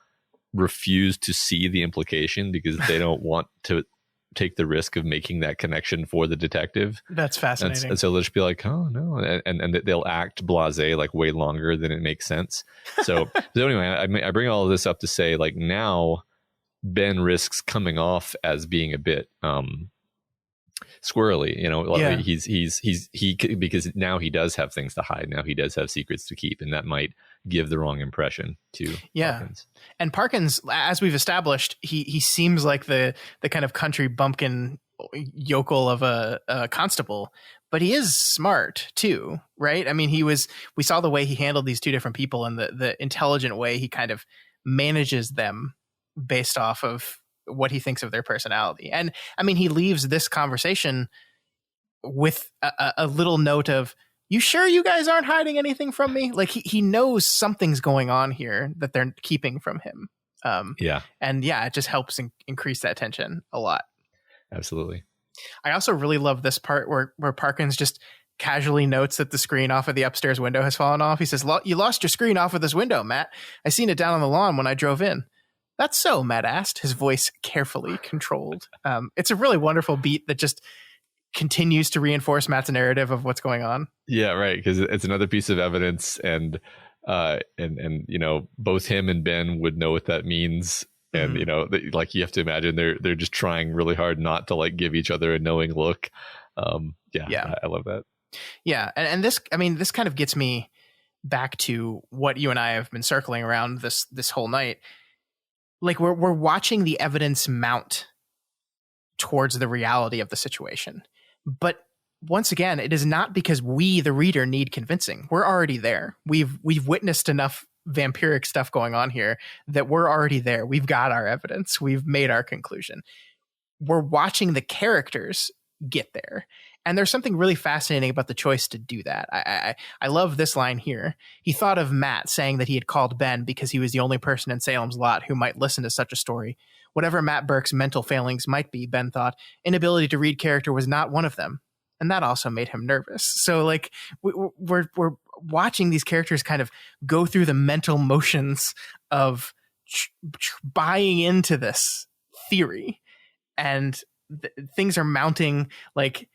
refuse to see the implication because they don't want to take the risk of making that connection for the detective. That's fascinating. And so they'll just be like, oh no, and they'll act blasé like way longer than it makes sense. So anyway, I bring all of this up to say, like, now Ben risks coming off as being a bit squirrely, because now he does have things to hide. Now he does have secrets to keep, and that might give the wrong impression to Parkins. And Parkins, as we've established, he seems like the kind of country bumpkin yokel of a constable, but he is smart too, right? I mean, we saw the way he handled these two different people and the intelligent way he kind of manages them based off of what he thinks of their personality. And I mean, he leaves this conversation with a little note of, you sure you guys aren't hiding anything from me? Like he knows something's going on here that they're keeping from him. And it just helps increase that tension a lot. Absolutely. I also really love this part where Parkins just casually notes that the screen off of the upstairs window has fallen off. He says, "You lost your screen off of this window, Matt. I seen it down on the lawn when I drove in." "That's so?" Matt asked, his voice carefully controlled. It's a really wonderful beat that just continues to reinforce Matt's narrative of what's going on. Yeah, right. Because it's another piece of evidence, and both him and Ben would know what that means. And, like you have to imagine they're just trying really hard not to like give each other a knowing look. I love that. Yeah. And this kind of gets me back to what you and I have been circling around this whole night. Like we're watching the evidence mount towards the reality of the situation. But once again, it is not because we, the reader, need convincing. We're already there. We've witnessed enough vampiric stuff going on here that we're already there. We've got our evidence. We've made our conclusion. We're watching the characters get there. And there's something really fascinating about the choice to do that. I love this line here. He thought of Matt saying that he had called Ben because he was the only person in Salem's lot who might listen to such a story. Whatever Matt Burke's mental failings might be, Ben thought, inability to read character was not one of them. And that also made him nervous. So like we're watching these characters kind of go through the mental motions of buying into this theory, and things are mounting. Like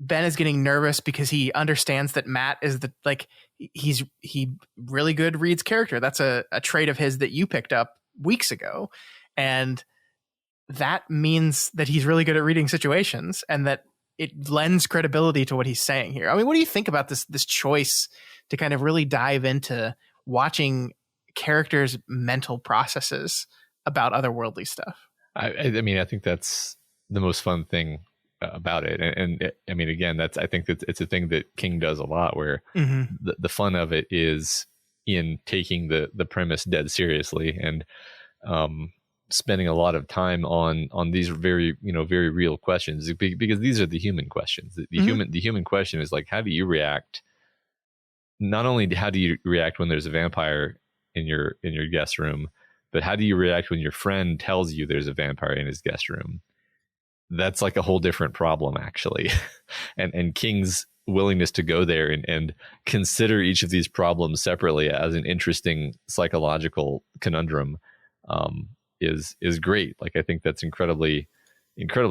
Ben is getting nervous because he understands that Matt is he really good reads character. That's a trait of his that you picked up weeks ago. And that means that he's really good at reading situations, and that it lends credibility to what he's saying here. I mean, what do you think about this choice to kind of really dive into watching characters' mental processes about otherworldly stuff? I mean, I think that's the most fun thing about it. And I mean, again, I think that it's a thing that King does a lot, where the fun of it is in taking the premise dead seriously and spending a lot of time on these very real questions, because these are the human questions. The human question is like, how do you react? Not only how do you react when there's a vampire in your guest room, but how do you react when your friend tells you there's a vampire in his guest room? That's like a whole different problem, actually. and King's willingness to go there and consider each of these problems separately as an interesting psychological conundrum is great. Like, I think that's incredibly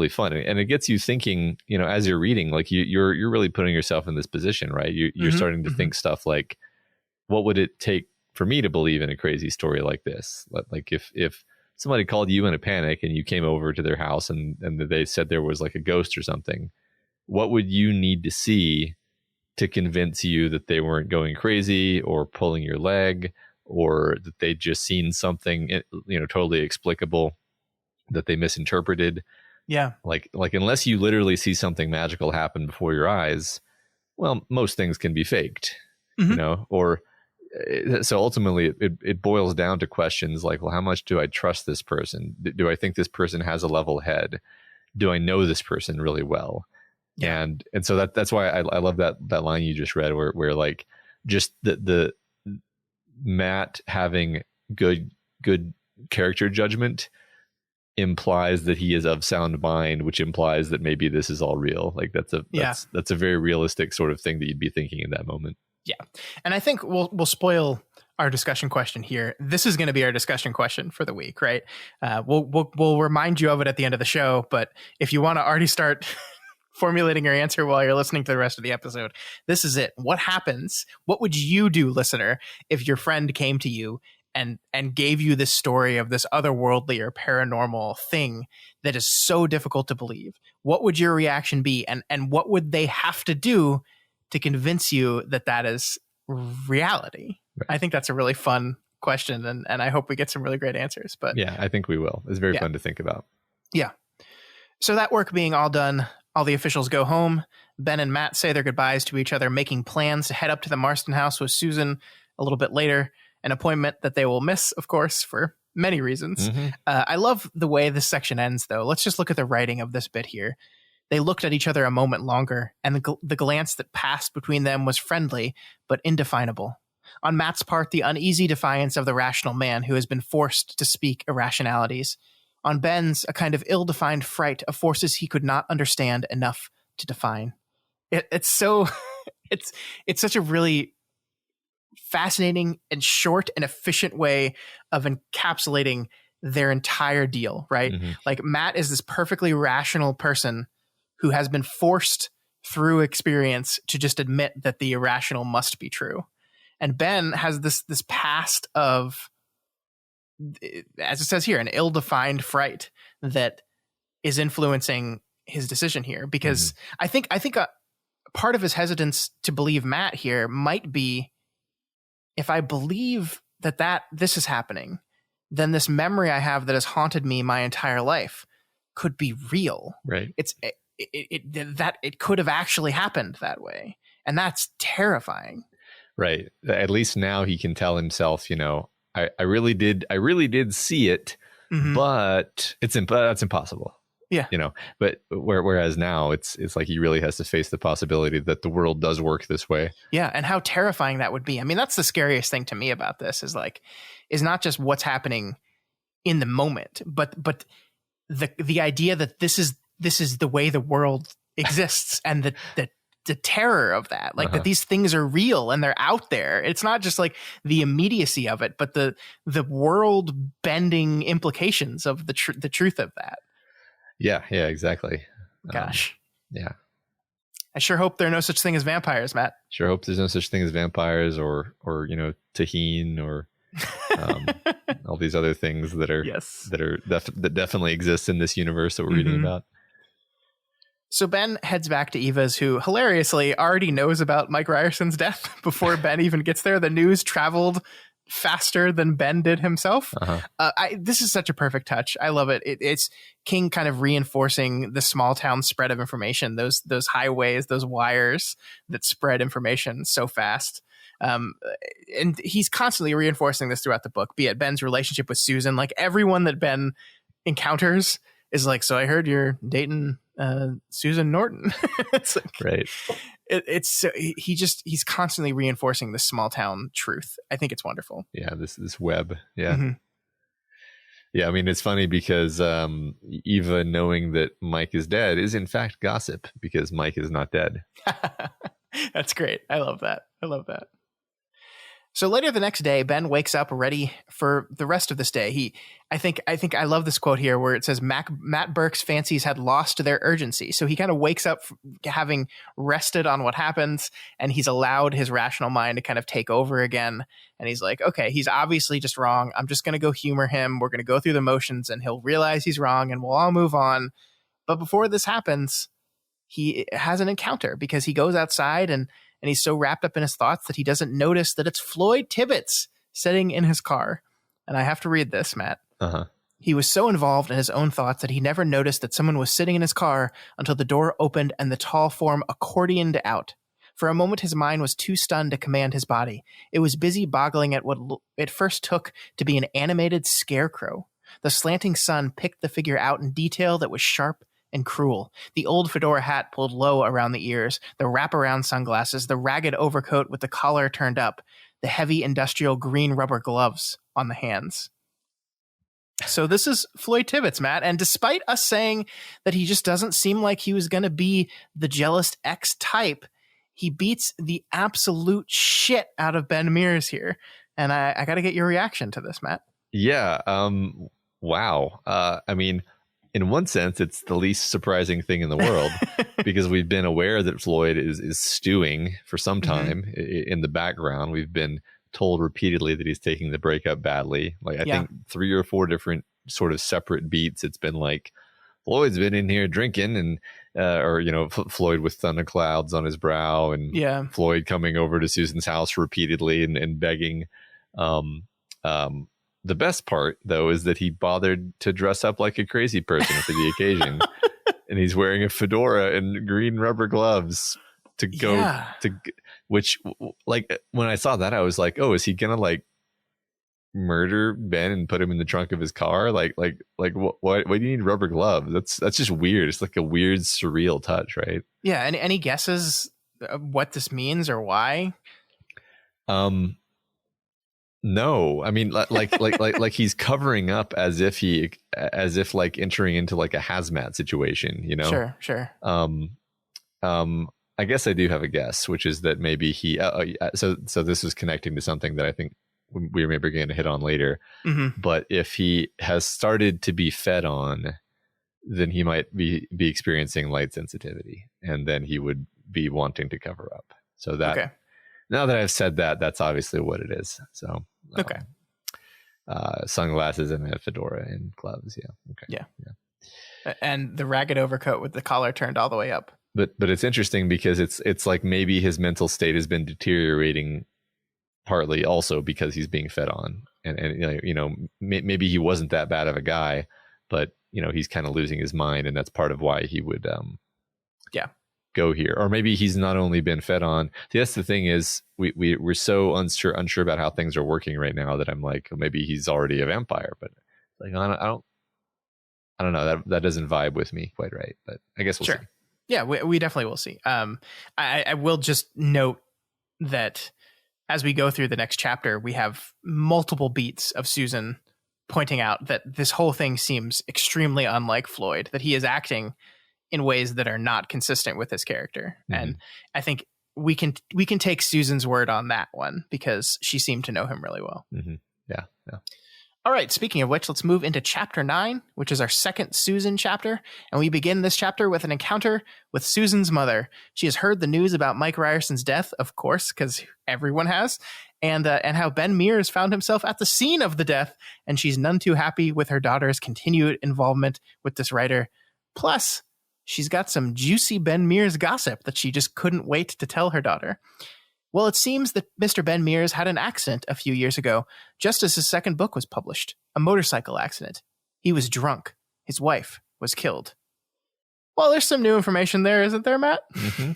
fun, and it gets you thinking, as you're reading, like you're really putting yourself in this position, right? You're starting to think stuff like, what would it take for me to believe in a crazy story like this? Like if somebody called you in a panic and you came over to their house and they said there was like a ghost or something, what would you need to see to convince you that they weren't going crazy or pulling your leg, or that they'd just seen something, totally explicable that they misinterpreted? Yeah. Like unless you literally see something magical happen before your eyes, well, most things can be faked, or so ultimately it boils down to questions like, well, how much do I trust this person? Do I think this person has a level head? Do I know this person really well? Yeah. And so that's why I love that line you just read where like just the Matt having good character judgment implies that he is of sound mind, which implies that maybe this is all real. Like that's a very realistic sort of thing that you'd be thinking in that moment. Yeah. And I think we'll spoil our discussion question here. This is going to be our discussion question for the week, right? We'll remind you of it at the end of the show, but if you want to already start formulating your answer while you're listening to the rest of the episode, this is it. What happens? What would you do, listener, if your friend came to you and gave you this story of this otherworldly or paranormal thing that is so difficult to believe? What would your reaction be? And what would they have to do to convince you that is reality? Right. I think that's a really fun question, and I hope we get some really great answers. But yeah, I think we will. It's very fun to think about. Yeah. So that work being all done, all the officials go home. Ben and Matt say their goodbyes to each other, making plans to head up to the Marston house with Susan a little bit later, an appointment that they will miss, of course, for many reasons. I love the way this section ends, though. Let's just look at the writing of this bit here. They looked at each other a moment longer, and the glance that passed between them was friendly, but indefinable. On Matt's part, the uneasy defiance of the rational man who has been forced to speak irrationalities. On Ben's, a kind of ill-defined fright of forces he could not understand enough to define. It's such a really fascinating and short and efficient way of encapsulating their entire deal, right? Like, Matt is this perfectly rational person who has been forced through experience to just admit that the irrational must be true. And Ben has this past of, as it says here, an ill-defined fright that is influencing his decision here. Because I think a part of his hesitance to believe Matt here might be, if I believe that this is happening, then this memory I have that has haunted me my entire life could be real. Right. It could have actually happened that way. And that's terrifying. Right. At least now he can tell himself, I really did see it, but that's impossible. Yeah. But whereas now it's like he really has to face the possibility that the world does work this way. Yeah. And how terrifying that would be. I mean, that's the scariest thing to me about this is not just what's happening in the moment, but the idea that this is the way the world exists and the terror of that, that these things are real and they're out there. It's not just like the immediacy of it, but the world bending implications of the truth of that. Yeah, exactly. Gosh. Yeah. I sure hope there are no such thing as vampires, Matt. Sure hope there's no such thing as vampires or Tahine or all these other things that are that definitely exist in this universe that we're reading about. So Ben heads back to Eva's, who hilariously already knows about Mike Ryerson's death before Ben even gets there. The news traveled faster than Ben did himself. This is such a perfect touch. I love it. It's King kind of reinforcing the small town spread of information, those highways, those wires that spread information so fast. And he's constantly reinforcing this throughout the book, be it Ben's relationship with Susan. Like, everyone that Ben encounters is like, so I heard you're dating Susan Norton. It's like, right. He's constantly reinforcing this small town truth. I think it's wonderful. Yeah. This web. Yeah. Yeah. I mean, it's funny because Eva knowing that Mike is dead is in fact gossip because Mike is not dead. That's great. I love that. So later the next day, Ben wakes up ready for the rest of this day. I think I love this quote here where it says Matt Burke's fancies had lost their urgency. So he kind of wakes up having rested on what happens, and he's allowed his rational mind to kind of take over again. And he's like, okay, he's obviously just wrong. I'm just going to go humor him. We're going to go through the motions and he'll realize he's wrong and we'll all move on. But before this happens, he has an encounter because he goes outside and he's so wrapped up in his thoughts that he doesn't notice that it's Floyd Tibbets sitting in his car. And I have to read this, Matt. He was so involved in his own thoughts that he never noticed that someone was sitting in his car until the door opened and the tall form accordioned out. For a moment, his mind was too stunned to command his body. It was busy boggling at what it first took to be an animated scarecrow. The slanting sun picked the figure out in detail that was sharp and cruel. The old fedora hat pulled low around the ears, the wraparound sunglasses, the ragged overcoat with the collar turned up, the heavy industrial green rubber gloves on the hands. So this is Floyd Tibbets, Matt. And despite us saying that he just doesn't seem like he was going to be the jealous ex type, he beats the absolute shit out of Ben Mears here. And I got to get your reaction to this, Matt. Yeah. Wow. I mean, in one sense, it's the least surprising thing in the world because we've been aware that Floyd is stewing for some time in the background. We've been told repeatedly that he's taking the breakup badly. Like, I think 3 or 4 different sort of separate beats. It's been like, Floyd's been in here drinking and, Floyd with thunderclouds on his brow and Floyd coming over to Susan's house repeatedly and begging. The best part, though, is that he bothered to dress up like a crazy person for the occasion. and he's wearing a fedora and green rubber gloves to go which, like, when I saw that, I was like, oh, is he gonna like murder Ben and put him in the trunk of his car? Like why do you need rubber gloves? That's just weird. It's like a weird surreal touch, right? Yeah. Any guesses what this means or why? No, I mean, like he's covering up as if like entering into like a hazmat situation, you know? Sure. I guess I do have a guess, which is that maybe he. So this is connecting to something that I think we may be going to hit on later. Mm-hmm. But if he has started to be fed on, then he might be experiencing light sensitivity, and then he would be wanting to cover up. So that. Okay. Now that I've said that, that's obviously what it is. So, okay. Sunglasses and a fedora and gloves. Yeah. Okay. Yeah. And the ragged overcoat with the collar turned all the way up. But it's interesting because it's like maybe his mental state has been deteriorating, partly also because he's being fed on, and you know maybe he wasn't that bad of a guy, but you know he's kind of losing his mind, and that's part of why he would go here. Or maybe he's not only been fed on. That's the thing is we're so unsure about how things are working right now that I'm like, maybe he's already a vampire, but like I don't know, that doesn't vibe with me quite right, but I guess we'll see. Yeah, we definitely will see. I will just note that as we go through the next chapter, we have multiple beats of Susan pointing out that this whole thing seems extremely unlike Floyd, that he is acting in ways that are not consistent with his character. Mm-hmm. And I think we can take Susan's word on that one because she seemed to know him really well. Mm-hmm. Yeah. All right. Speaking of which, let's move into chapter 9, which is our second Susan chapter. And we begin this chapter with an encounter with Susan's mother. She has heard the news about Mike Ryerson's death, of course, because everyone has, and how Ben Mears found himself at the scene of the death. And she's none too happy with her daughter's continued involvement with this writer. Plus, she's got some juicy Ben Mears gossip that she just couldn't wait to tell her daughter. Well, it seems that Mr. Ben Mears had an accident a few years ago, just as his second book was published, a motorcycle accident. He was drunk. His wife was killed. Well, there's some new information there, isn't there, Matt? Mm-hmm.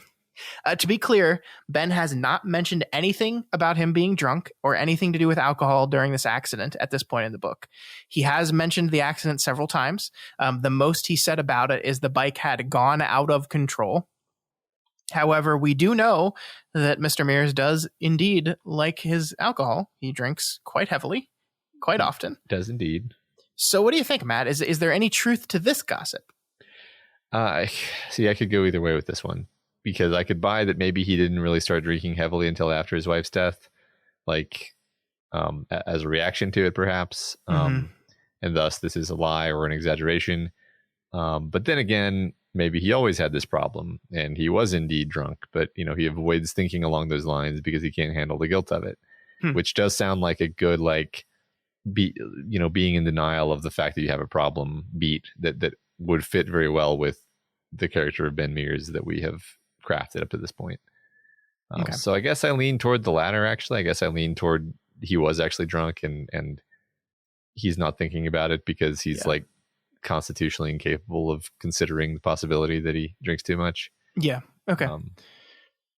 To be clear, Ben has not mentioned anything about him being drunk or anything to do with alcohol during this accident at this point in the book. He has mentioned the accident several times. The most he said about it is the bike had gone out of control. However, we do know that Mr. Mears does indeed like his alcohol. He drinks quite heavily, quite often. Does indeed. So what do you think, Matt? Is there any truth to this gossip? See, I could go either way with this one. Because I could buy that maybe he didn't really start drinking heavily until after his wife's death, like as a reaction to it, perhaps. And thus this is a lie or an exaggeration. But then again, maybe he always had this problem and he was indeed drunk, but you know, he avoids thinking along those lines because he can't handle the guilt of it, which does sound like a good, like, being in denial of the fact that you have a problem beat that would fit very well with the character of Ben Mears that we have crafted up to this point. So I guess I lean toward the latter, actually. I guess I lean toward he was actually drunk and he's not thinking about it because he's like constitutionally incapable of considering the possibility that he drinks too much. Yeah. Okay.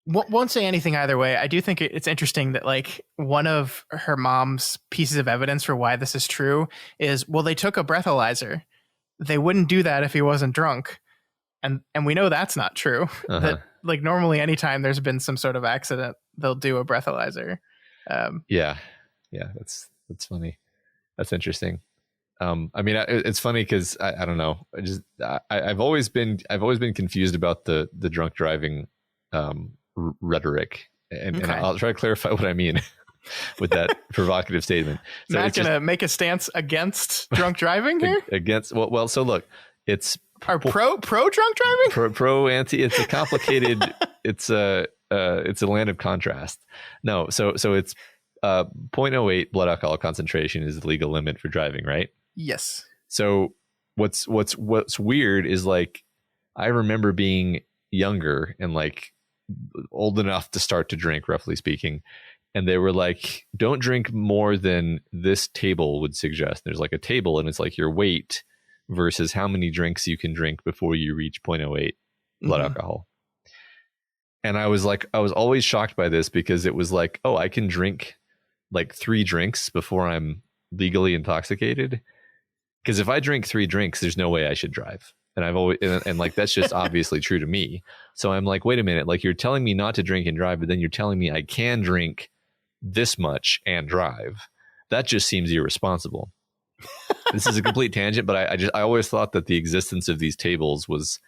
Won't say anything either way. I do think it's interesting that like one of her mom's pieces of evidence for why this is true is, well, they took a breathalyzer. They wouldn't do that if he wasn't drunk. And we know that's not true. That like normally anytime there's been some sort of accident, they'll do a breathalyzer. Yeah, that's funny. That's interesting. I mean, it's funny because I don't know. I've always been confused about the drunk driving rhetoric, and I'll try to clarify what I mean with that provocative statement. So Matt gonna make a stance against drunk driving here. Well, so look, it's. Are pro drunk driving? Pro anti. It's a complicated. it's a land of contrast. No, so it's 0.08 blood alcohol concentration is the legal limit for driving, right? Yes. So what's weird is like I remember being younger and like old enough to start to drink, roughly speaking, and they were like, "Don't drink more than this table would suggest." There's like a table, and it's like your weight versus how many drinks you can drink before you reach 0.08 blood alcohol. And I was always shocked by this, because it was like, oh, I can drink like 3 drinks before I'm legally intoxicated. Because if I drink 3 drinks, there's no way I should drive. And I've always, and like, that's just obviously true to me. So I'm like, wait a minute, like, you're telling me not to drink and drive, but then you're telling me I can drink this much and drive. That just seems irresponsible. This is a complete tangent, but I always thought that the existence of these tables was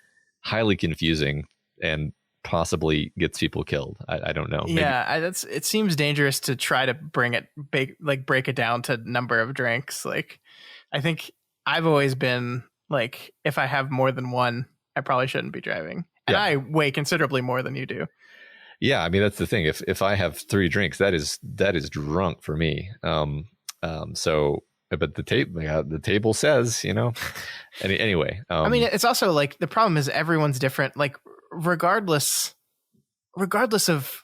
highly confusing and possibly gets people killed. I don't know. Maybe. Yeah, it seems dangerous to try to break it down to number of drinks. Like, I think I've always been like, if I have more than one, I probably shouldn't be driving. And I weigh considerably more than you do. Yeah, I mean, that's the thing. If I have 3 drinks, that is drunk for me. So, but the table says, anyway. I mean, it's also like, the problem is everyone's different. Like, regardless of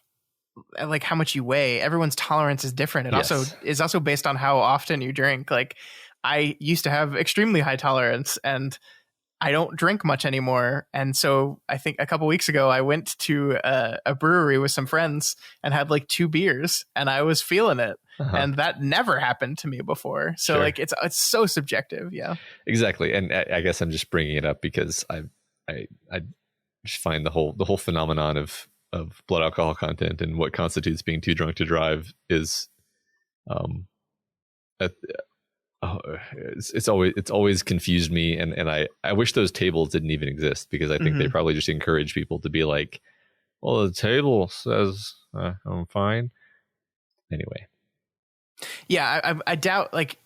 like how much you weigh, everyone's tolerance is different. It also is also based on how often you drink. Like, I used to have extremely high tolerance, and I don't drink much anymore. And so I think a couple weeks ago, I went to a brewery with some friends and had like 2 beers, and I was feeling it. And that never happened to me before. So like, it's so subjective. Yeah, exactly. And I guess I'm just bringing it up because I just find the whole phenomenon of blood alcohol content and what constitutes being too drunk to drive is, it's always confused me, and I wish those tables didn't even exist, because I think they probably just encourage people to be like, well, the table says I'm fine. Anyway. Yeah, I doubt, like,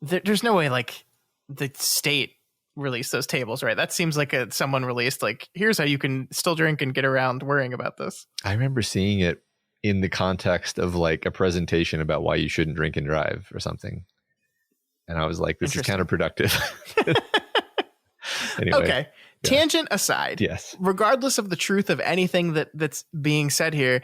there's no way like the state released those tables, right? That seems like someone released, like, here's how you can still drink and get around worrying about this. I remember seeing it in the context of like a presentation about why you shouldn't drink and drive or something. And I was like, this is counterproductive. Anyway. Okay. Yeah. Tangent aside. Yes. Regardless of the truth of anything that's being said here,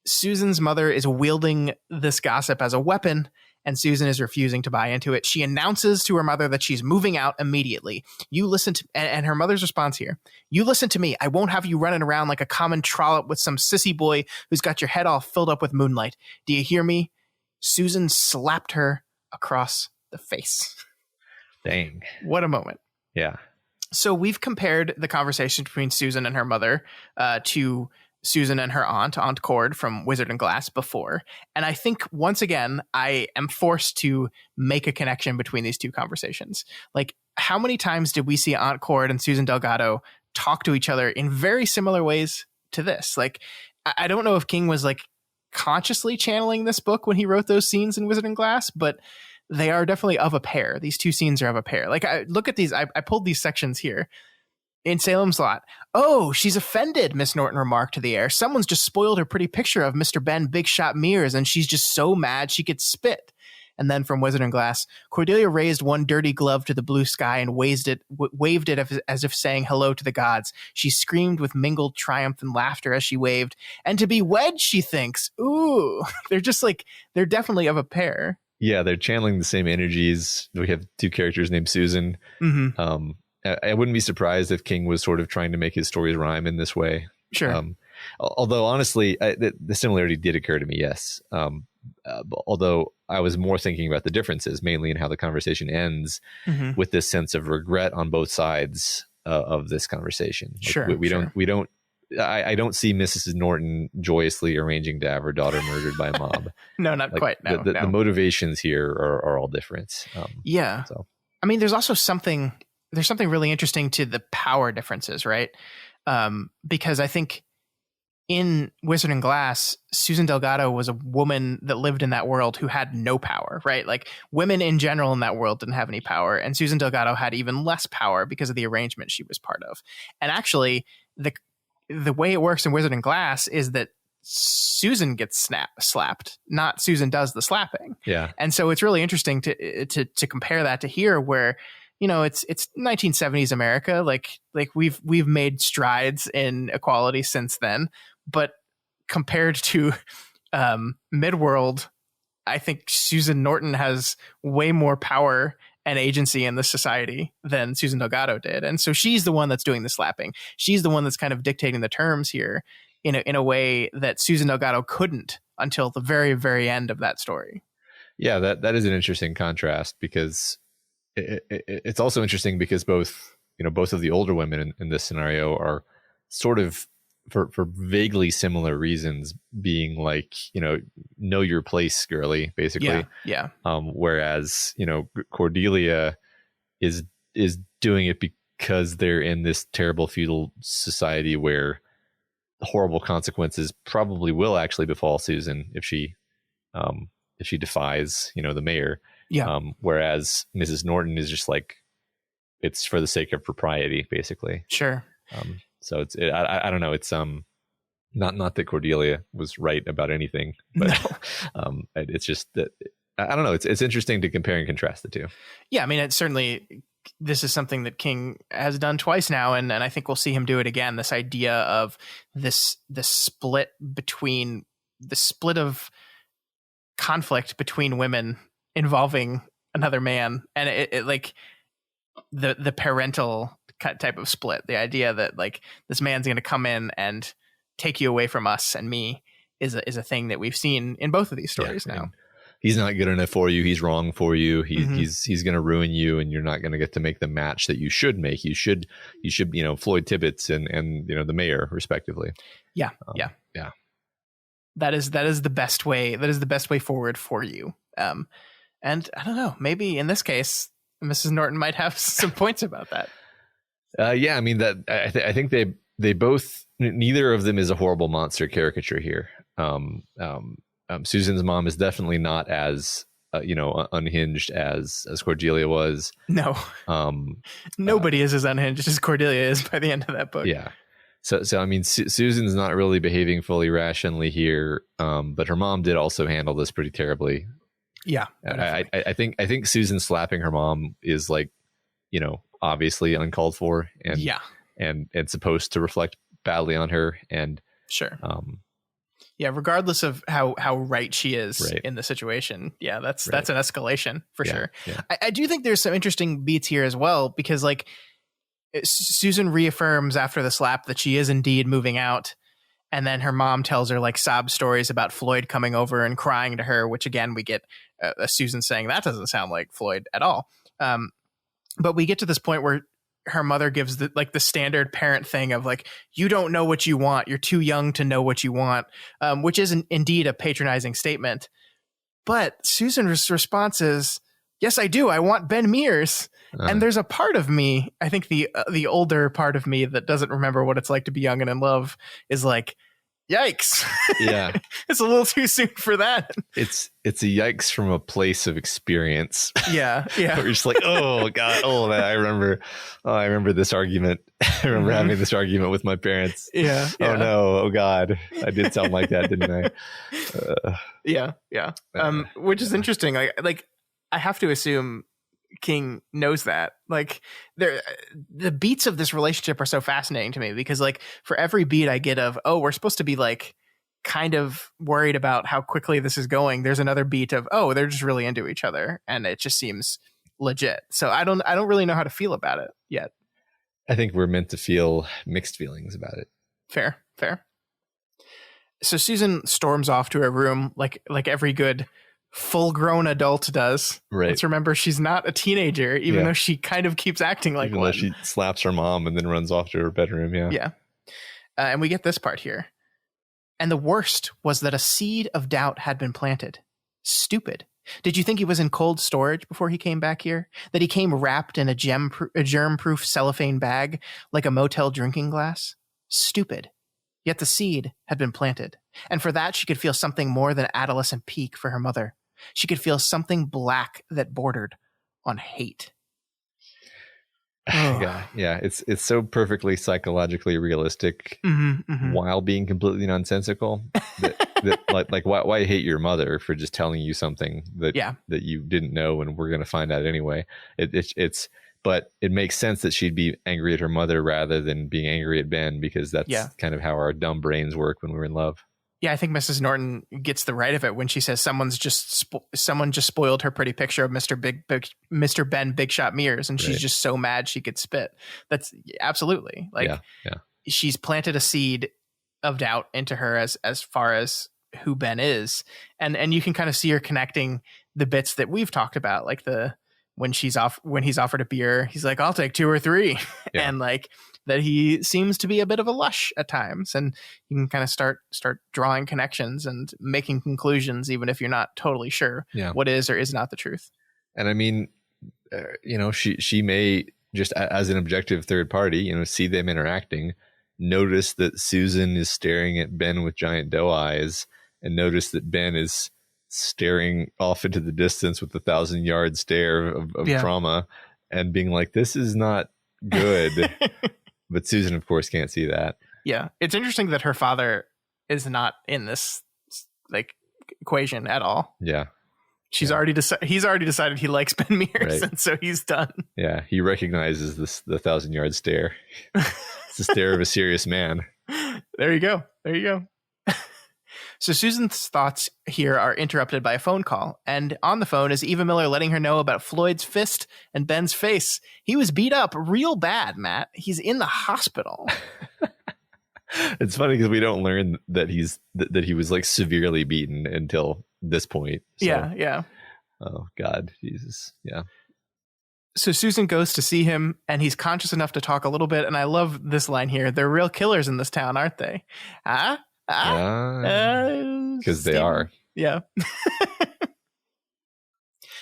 Susan's mother is wielding this gossip as a weapon, and Susan is refusing to buy into it. She announces to her mother that she's moving out immediately. You listen to, and her mother's response here, you listen to me. I won't have you running around like a common trollop with some sissy boy who's got your head all filled up with moonlight. Do you hear me? Susan slapped her across the face. Dang. What a moment. Yeah. So we've compared the conversation between Susan and her mother to Susan and her Aunt Cord from Wizard and Glass before. And I think once again, I am forced to make a connection between these two conversations. Like, how many times did we see Aunt Cord and Susan Delgado talk to each other in very similar ways to this? Like, I don't know if King was like consciously channeling this book when he wrote those scenes in Wizard and Glass, but they are definitely of a pair. These two scenes are of a pair. Like, I look at these, I pulled these sections here. In Salem's Lot. Oh, she's offended, Miss Norton remarked to the air. Someone's just spoiled her pretty picture of Mr. Ben Big Shot Mears, and she's just so mad she could spit. And then from Wizard and Glass, Cordelia raised one dirty glove to the blue sky and waved it as if saying hello to the gods. She screamed with mingled triumph and laughter as she waved. And to be wed, she thinks. Ooh, they're definitely of a pair. Yeah, they're channeling the same energies. We have 2 characters named Susan. Mm-hmm. I wouldn't be surprised if King was sort of trying to make his stories rhyme in this way. Sure. Although, honestly, the similarity did occur to me, yes. Although I was more thinking about the differences, mainly in how the conversation ends with this sense of regret on both sides of this conversation. Like, sure. I don't see Mrs. Norton joyously arranging to have her daughter murdered by a mob. No, not quite. No, the motivations here are all different. Yeah. So, I mean, there's also something really interesting to the power differences, right? Because I think in Wizard and Glass, Susan Delgado was a woman that lived in that world who had no power, right? Like, women in general in that world didn't have any power, and Susan Delgado had even less power because of the arrangement she was part of. And actually, the way it works in Wizard and Glass is that Susan gets slapped, not Susan does the slapping. Yeah. And so it's really interesting to compare that to here, where, you know, it's 1970s America. Like we've made strides in equality since then, but compared to Midworld, I think Susan Norton has way more power and agency in this society than Susan Delgado did. And so she's the one that's doing the slapping. She's the one that's kind of dictating the terms here in a way that Susan Delgado couldn't until the very, very end of that story. Yeah, that is an interesting contrast, because it's also interesting because both of the older women in this scenario are sort of, for vaguely similar reasons, being like, know your place, girly, basically. Yeah. Whereas, Cordelia is doing it because they're in this terrible feudal society where horrible consequences probably will actually befall Susan if she defies, the mayor. Yeah. Whereas Mrs. Norton is just like, it's for the sake of propriety, basically. Sure. So I don't know. It's not that Cordelia was right about anything, but it's just that, I don't know. It's interesting to compare and contrast the two. Yeah, I mean, it's certainly, this is something that King has done twice now, and I think we'll see him do it again. This idea of the split of conflict between women involving another man, and it like the parental type of split. The idea that like this man's going to come in and take you away from us and me is a thing that we've seen in both of these stories now. He's not good enough for you. He's wrong for you. He's going to ruin you, and you're not going to get to make the match that you should make. You should, Floyd Tibbets and the mayor, respectively. Yeah. That is the best way. That is the best way forward for you. And I don't know, maybe in this case, Mrs. Norton might have some points about that. Yeah, I mean, that I think they both, neither of them is a horrible monster caricature here. Susan's mom is definitely not as unhinged as Cordelia was. No, nobody is as unhinged as Cordelia is by the end of that book. Yeah. So I mean, Susan's not really behaving fully rationally here, but her mom did also handle this pretty terribly. Yeah, I think Susan slapping her mom is like, obviously uncalled for, and supposed to reflect badly on her. And sure. Yeah, regardless of how right she is in the situation. Yeah, that's an escalation for sure. Yeah. I do think there's some interesting beats here as well, because like Susan reaffirms after the slap that she is indeed moving out. And then her mom tells her like sob stories about Floyd coming over and crying to her, which again, we get a Susan saying that doesn't sound like Floyd at all. But we get to this point where her mother gives the standard parent thing of like, you don't know what you want. You're too young to know what you want, which is indeed a patronizing statement. But Susan's response is, yes, I do. I want Ben Mears. And there's a part of me, I think the older part of me that doesn't remember what it's like to be young and in love is like, yikes. Yeah. It's a little too soon for that. It's a yikes from a place of experience. Yeah. Where you're just like, oh God, oh man, I remember this argument. I remember having this argument with my parents. Yeah. Oh no, oh God. I did sound like that, didn't I? Yeah. Which is interesting. I have to assume King knows that. Like the beats of this relationship are so fascinating to me, because like for every beat I get of, oh, we're supposed to be like kind of worried about how quickly this is going, there's another beat of, oh, they're just really into each other, and it just seems legit. So I don't really know how to feel about it yet. I think we're meant to feel mixed feelings about it. Fair. So Susan storms off to her room like every good full-grown adult does. Right. Let's remember she's not a teenager, even though she kind of keeps acting like even one. She slaps her mom and then runs off to her bedroom. Yeah. And we get this part here. And the worst was that a seed of doubt had been planted. Stupid. Did you think he was in cold storage before he came back here? That he came wrapped in a germ-proof cellophane bag like a motel drinking glass? Stupid. Yet the seed had been planted. And for that, she could feel something more than adolescent pique for her mother. She could feel something black that bordered on hate. Yeah, it's so perfectly psychologically realistic while being completely nonsensical. That why hate your mother for just telling you something that you didn't know, and we're going to find out anyway. But it makes sense that she'd be angry at her mother rather than being angry at Ben, because that's kind of how our dumb brains work when we're in love. Yeah, I think Mrs. Norton gets the right of it when she says someone just spoiled her pretty picture of Mr. Ben Big Shot Mears, and she's just so mad she could spit. That's absolutely like she's planted a seed of doubt into her as far as who Ben is, and you can kind of see her connecting the bits that we've talked about, like when he's offered a beer, he's like, I'll take 2 or 3, and like that he seems to be a bit of a lush at times, and you can kind of start drawing connections and making conclusions, even if you're not totally sure what is or is not the truth. And I mean, she may just as an objective third party, see them interacting, notice that Susan is staring at Ben with giant doe eyes, and notice that Ben is staring off into the distance with 1,000-yard stare of trauma, and being like, this is not good. But Susan, of course, can't see that. Yeah. It's interesting that her father is not in this like equation at all. Yeah. He's already decided he likes Ben Mears, and so he's done. Yeah. He recognizes the 1,000-yard stare. It's the stare of a serious man. There you go. So Susan's thoughts here are interrupted by a phone call, and on the phone is Eva Miller letting her know about Floyd's fist and Ben's face. He was beat up real bad, Matt. He's in the hospital. It's funny because we don't learn that he was like severely beaten until this point. So. Yeah. Oh God, Jesus. Yeah. So Susan goes to see him, and he's conscious enough to talk a little bit. And I love this line here. They're real killers in this town, aren't they? Because they are. Yeah.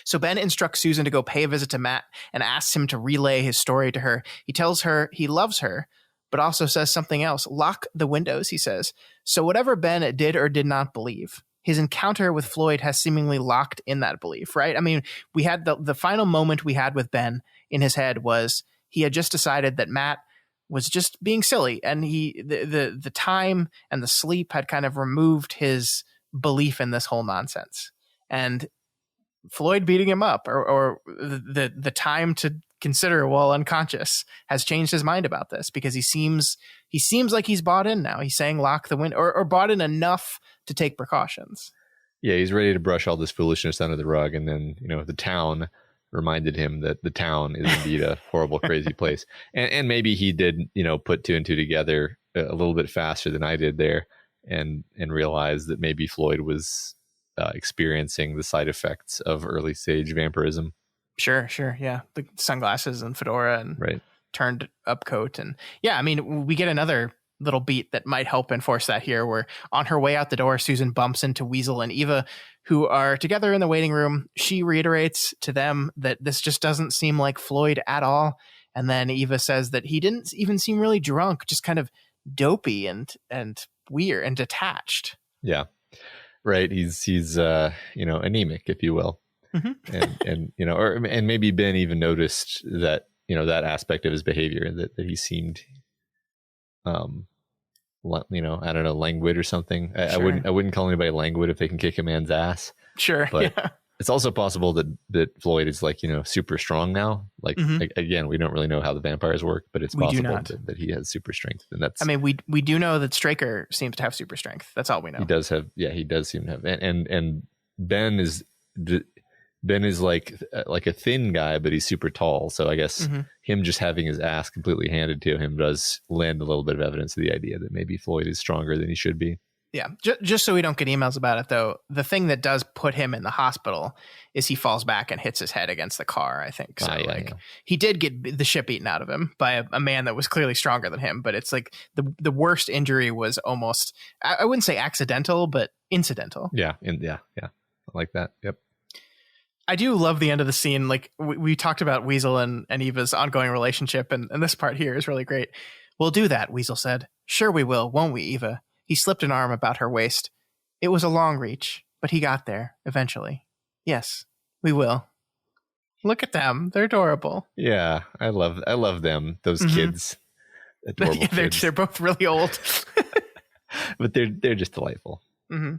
So Ben instructs Susan to go pay a visit to Matt and asks him to relay his story to her. He tells her he loves her, but also says something else. Lock the windows, he says. So whatever Ben did or did not believe, his encounter with Floyd has seemingly locked in that belief, right? I mean, we had the final moment we had with Ben in his head was he had just decided that Matt was just being silly, and the time and the sleep had kind of removed his belief in this whole nonsense. And Floyd beating him up or the time to consider while unconscious has changed his mind about this, because he seems like he's bought in now. He's saying lock the window or bought in enough to take precautions. Yeah, he's ready to brush all this foolishness under the rug, and then the town reminded him that the town is indeed a horrible, crazy place. And maybe he did, put 2 and 2 together a little bit faster than I did there, and realize that maybe Floyd was experiencing the side effects of early stage vampirism. Sure. Yeah. The sunglasses and fedora and turned up coat. And yeah, I mean, we get another little beat that might help enforce that here, where on her way out the door, Susan bumps into Weasel and Eva, who are together in the waiting room. She reiterates to them that this just doesn't seem like Floyd at all. And then Eva says that he didn't even seem really drunk, just kind of dopey and weird and detached. Yeah. Right. He's anemic, if you will. Mm-hmm. and maybe Ben even noticed that, that aspect of his behavior, that he seemed, I don't know, languid or something. Sure. I wouldn't call anybody languid if they can kick a man's ass. Sure. But it's also possible that Floyd is like, super strong now. Like, again, we don't really know how the vampires work, but it's possible that he has super strength. And that's, I mean, we do know that Stryker seems to have super strength. That's all we know. He does seem to have, and Ben is like a thin guy, but he's super tall. So I guess him just having his ass completely handed to him does lend a little bit of evidence to the idea that maybe Floyd is stronger than he should be. Yeah. Just so we don't get emails about it, though, the thing that does put him in the hospital is he falls back and hits his head against the car, I think. So he did get the shit beaten out of him by a man that was clearly stronger than him. But it's like the worst injury was almost, I wouldn't say accidental, but incidental. Yeah. I like that. Yep. I do love the end of the scene. Like we talked about Weasel and Eva's ongoing relationship, and this part here is really great. We'll do that, Weasel said. Sure we will, won't we, Eva? He slipped an arm about her waist. It was a long reach, but he got there eventually. Yes, we will. Look at them. They're adorable. Yeah, I love them. Those kids. Adorable kids. They're both really old. But they're just delightful. Mm-hmm.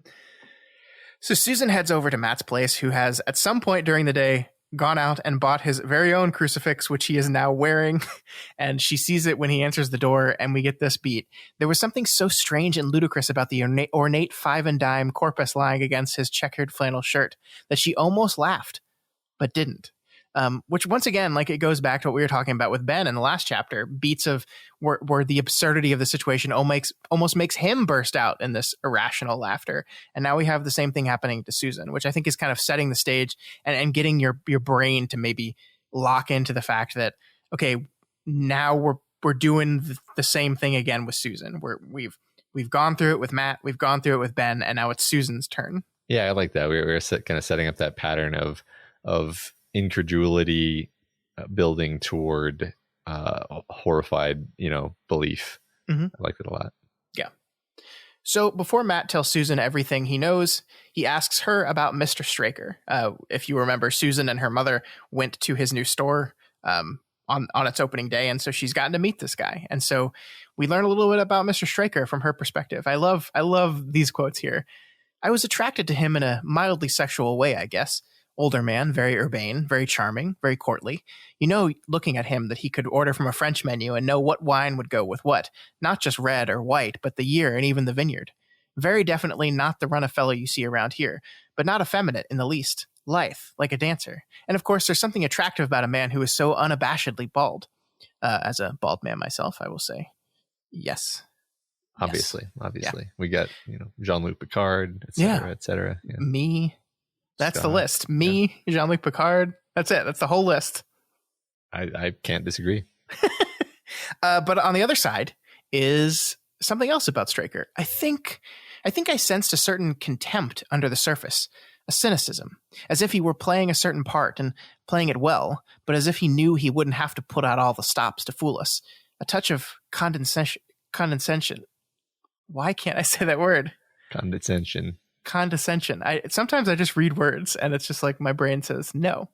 So Susan heads over to Matt's place, who has, at some point during the day, gone out and bought his very own crucifix, which he is now wearing. And she sees it when he answers the door, and we get this beat. There was something so strange and ludicrous about the ornate 5 and dime corpus lying against his checkered flannel shirt that she almost laughed, but didn't. Which once again, like, it goes back to what we were talking about with Ben in the last chapter, beats of where the absurdity of the situation almost makes him burst out in this irrational laughter. And now we have the same thing happening to Susan, which I think is kind of setting the stage and getting your brain to maybe lock into the fact that, okay, now we're doing the same thing again with Susan. We've gone through it with Matt, we've gone through it with Ben, and now it's Susan's turn. Yeah, I like that. We're kind of setting up that pattern of incredulity building toward horrified, belief. Mm-hmm. I like it a lot. Yeah. So before Matt tells Susan everything he knows, he asks her about Mr. Stryker. If you remember, Susan and her mother went to his new store on its opening day, and so she's gotten to meet this guy. And so we learn a little bit about Mr. Stryker from her perspective. I love these quotes here. I was attracted to him in a mildly sexual way, I guess. Older man, very urbane, very charming, very courtly. Looking at him, that he could order from a French menu and know what wine would go with what, not just red or white, but the year and even the vineyard. Very definitely not the run of fellow you see around here, but not effeminate in the least. Lithe, like a dancer. And of course, there's something attractive about a man who is so unabashedly bald. As a bald man myself, I will say, yes. Obviously. Yeah. We got, Jean-Luc Picard, et cetera. Yeah. Me. That's the list. Me, yeah. Jean-Luc Picard. That's it. That's the whole list. I can't disagree. But on the other side is something else about Stryker. I think I sensed a certain contempt under the surface, a cynicism, as if he were playing a certain part and playing it well, but as if he knew he wouldn't have to put out all the stops to fool us. A touch of condescension. Why can't I say that word? Condescension. Sometimes I just read words and it's just like my brain says no.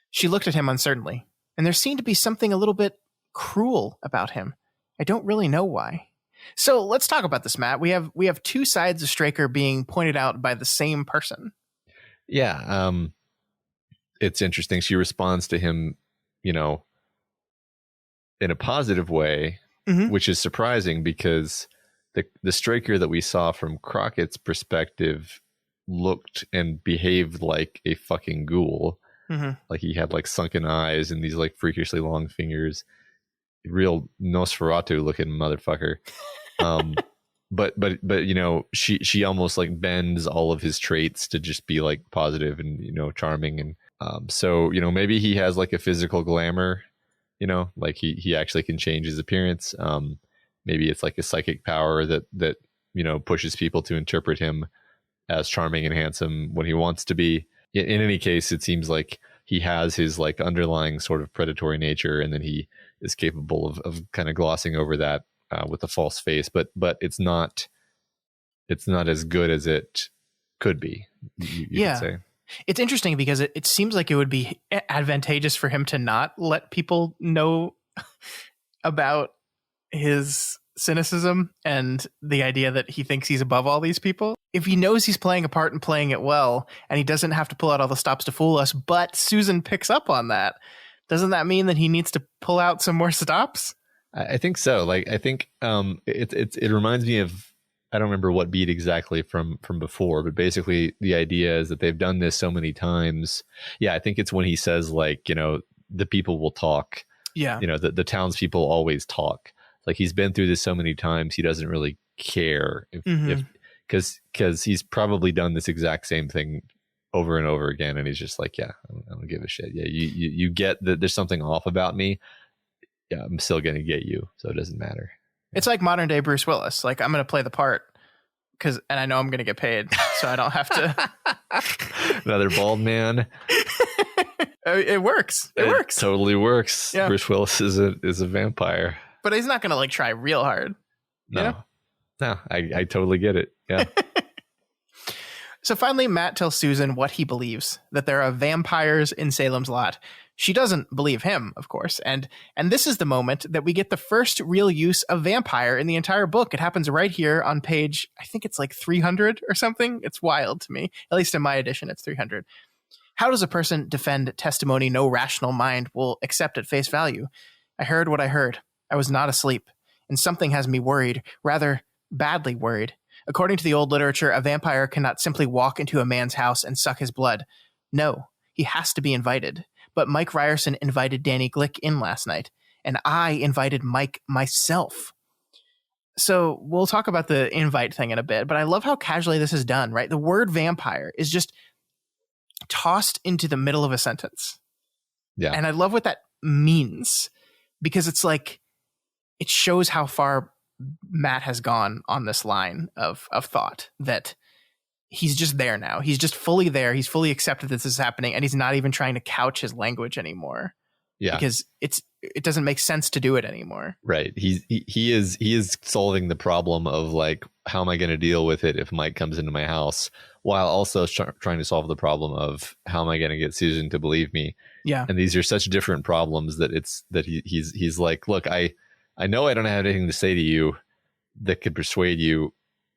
She looked at him uncertainly, and there seemed to be something a little bit cruel about him. I don't really know why. So let's talk about this, Matt. We have two sides of Stryker being pointed out by the same person. Yeah, it's interesting. She responds to him, in a positive way, mm-hmm. which is surprising because the Stryker that we saw from Crockett's perspective looked and behaved like a fucking ghoul. Mm-hmm. Like he had like sunken eyes and these like freakishly long fingers. Real Nosferatu looking motherfucker. But she almost like bends all of his traits to just be like positive and charming, and so maybe he has like a physical glamour, like he actually can change his appearance. Maybe it's like a psychic power that pushes people to interpret him as charming and handsome when he wants to be. In any case, it seems like he has his like underlying sort of predatory nature, and then he is capable of kind of glossing over that with a false face. But it's not as good as it could be. You could say. It's interesting because it seems like it would be advantageous for him to not let people know about his cynicism and the idea that he thinks he's above all these people. If he knows he's playing a part and playing it well, and he doesn't have to pull out all the stops to fool us, but Susan picks up on that, doesn't that mean that he needs to pull out some more stops? I think so. Like, I think it reminds me of, I don't remember what beat exactly from before, but basically the idea is that they've done this so many times. Yeah, I think it's when he says like, the people will talk. Yeah. The townspeople always talk. Like he's been through this so many times, he doesn't really care because he's probably done this exact same thing over and over again, and he's just like, yeah, I don't give a shit. Yeah, you get that there's something off about me. Yeah, I'm still gonna get you, so it doesn't matter. It's like modern day Bruce Willis. Like, I'm gonna play the part and I know I'm gonna get paid, so I don't have to. Another bald man. It works. It works. Totally works. Yeah. Bruce Willis is a vampire. But he's not going to like try real hard. No, I totally get it. Yeah. So finally, Matt tells Susan what he believes, that there are vampires in Salem's Lot. She doesn't believe him, of course. And this is the moment that we get the first real use of vampire in the entire book. It happens right here on page, I think it's like 300 or something. It's wild to me. At least in my edition, it's 300. How does a person defend testimony no rational mind will accept at face value? I heard what I heard. I was not asleep, and something has me worried, rather badly worried. According to the old literature, a vampire cannot simply walk into a man's house and suck his blood. No, he has to be invited. But Mike Ryerson invited Danny Glick in last night, and I invited Mike myself. So we'll talk about the invite thing in a bit, but I love how casually this is done, right? The word vampire is just tossed into the middle of a sentence. Yeah. And I love what that means, because it's like, it shows how far Matt has gone on this line of thought, that he's just there now. He's just fully there. He's fully accepted this is happening, and he's not even trying to couch his language anymore. Yeah. Because it doesn't make sense to do it anymore. Right. He is solving the problem of like, how am I going to deal with it if Mike comes into my house, while also trying to solve the problem of how am I going to get Susan to believe me? Yeah. And these are such different problems that he's like, look, I know I don't have anything to say to you that could persuade you,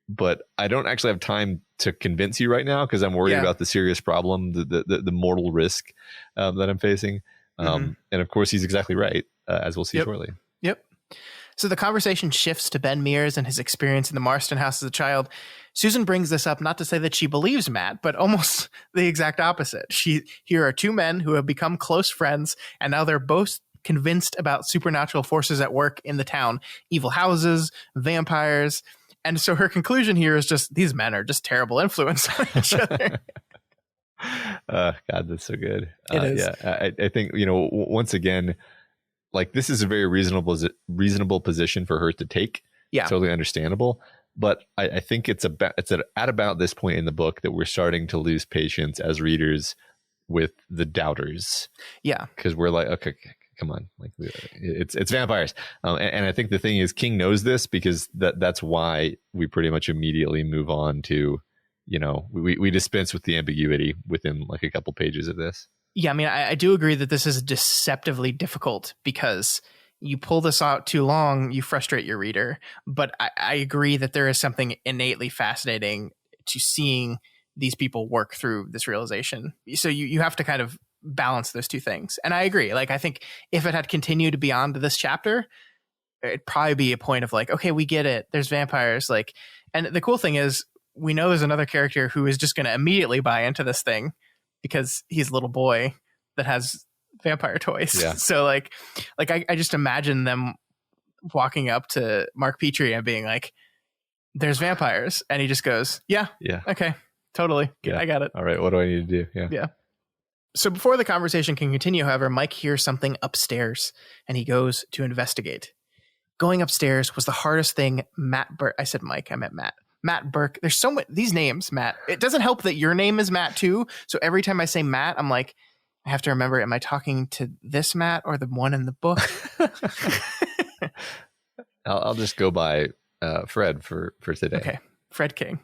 but I don't actually have time to convince you right now because I'm worried about the serious problem, the mortal risk that I'm facing. And of course, he's exactly right, as we'll see shortly. Yep. So the conversation shifts to Ben Mears and his experience in the Marston house as a child. Susan brings this up not to say that she believes Matt, but almost the exact opposite. Here are two men who have become close friends, and now they're both convinced about supernatural forces at work in the town, evil houses, vampires. And so her conclusion here is just, these men are just terrible influence on each other. God, that's so good. It is. Yeah, I think, once again, like, this is a very reasonable position for her to take. Yeah. Totally understandable. But I think it's at about this point in the book that we're starting to lose patience as readers with the doubters. Yeah. Because we're like, okay, come on, like, it's vampires. And I think the thing is, King knows this, because that's why we pretty much immediately move on to, we dispense with the ambiguity within like a couple pages of this. Yeah, I mean, I do agree that this is deceptively difficult, because you pull this out too long, you frustrate your reader. But I agree that there is something innately fascinating to seeing these people work through this realization. So you have to kind of balance those two things. And I agree. Like, I think if it had continued beyond this chapter, it'd probably be a point of like, okay, we get it. There's vampires. Like, and the cool thing is, we know there's another character who is just going to immediately buy into this thing, because he's a little boy that has vampire toys. Yeah. So like I just imagine them walking up to Mark Petrie and being like, there's vampires. And he just goes, yeah, okay, totally. Yeah. I got it. All right. What do I need to do? Yeah. So before the conversation can continue, however, Mike hears something upstairs and he goes to investigate. Going upstairs was the hardest thing I said Mike, I meant Matt. Matt Burke. There's so many these names, Matt. It doesn't help that your name is Matt too. So every time I say Matt, I'm like, I have to remember, am I talking to this Matt or the one in the book? I'll just go by Fred for today. Okay. Fred King.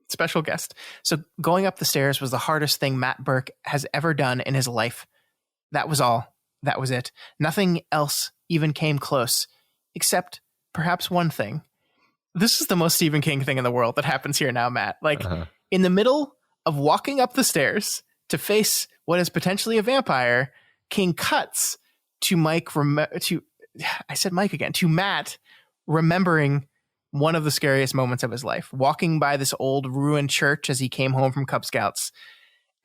Special guest. So going up the stairs was the hardest thing Matt Burke has ever done in his life. That was all. That was it. Nothing else even came close, except perhaps one thing. This is the most Stephen King thing in the world that happens here now, Matt. Like, in the middle of walking up the stairs to face what is potentially a vampire, King cuts to to Matt remembering one of the scariest moments of his life, walking by this old ruined church as he came home from Cub Scouts.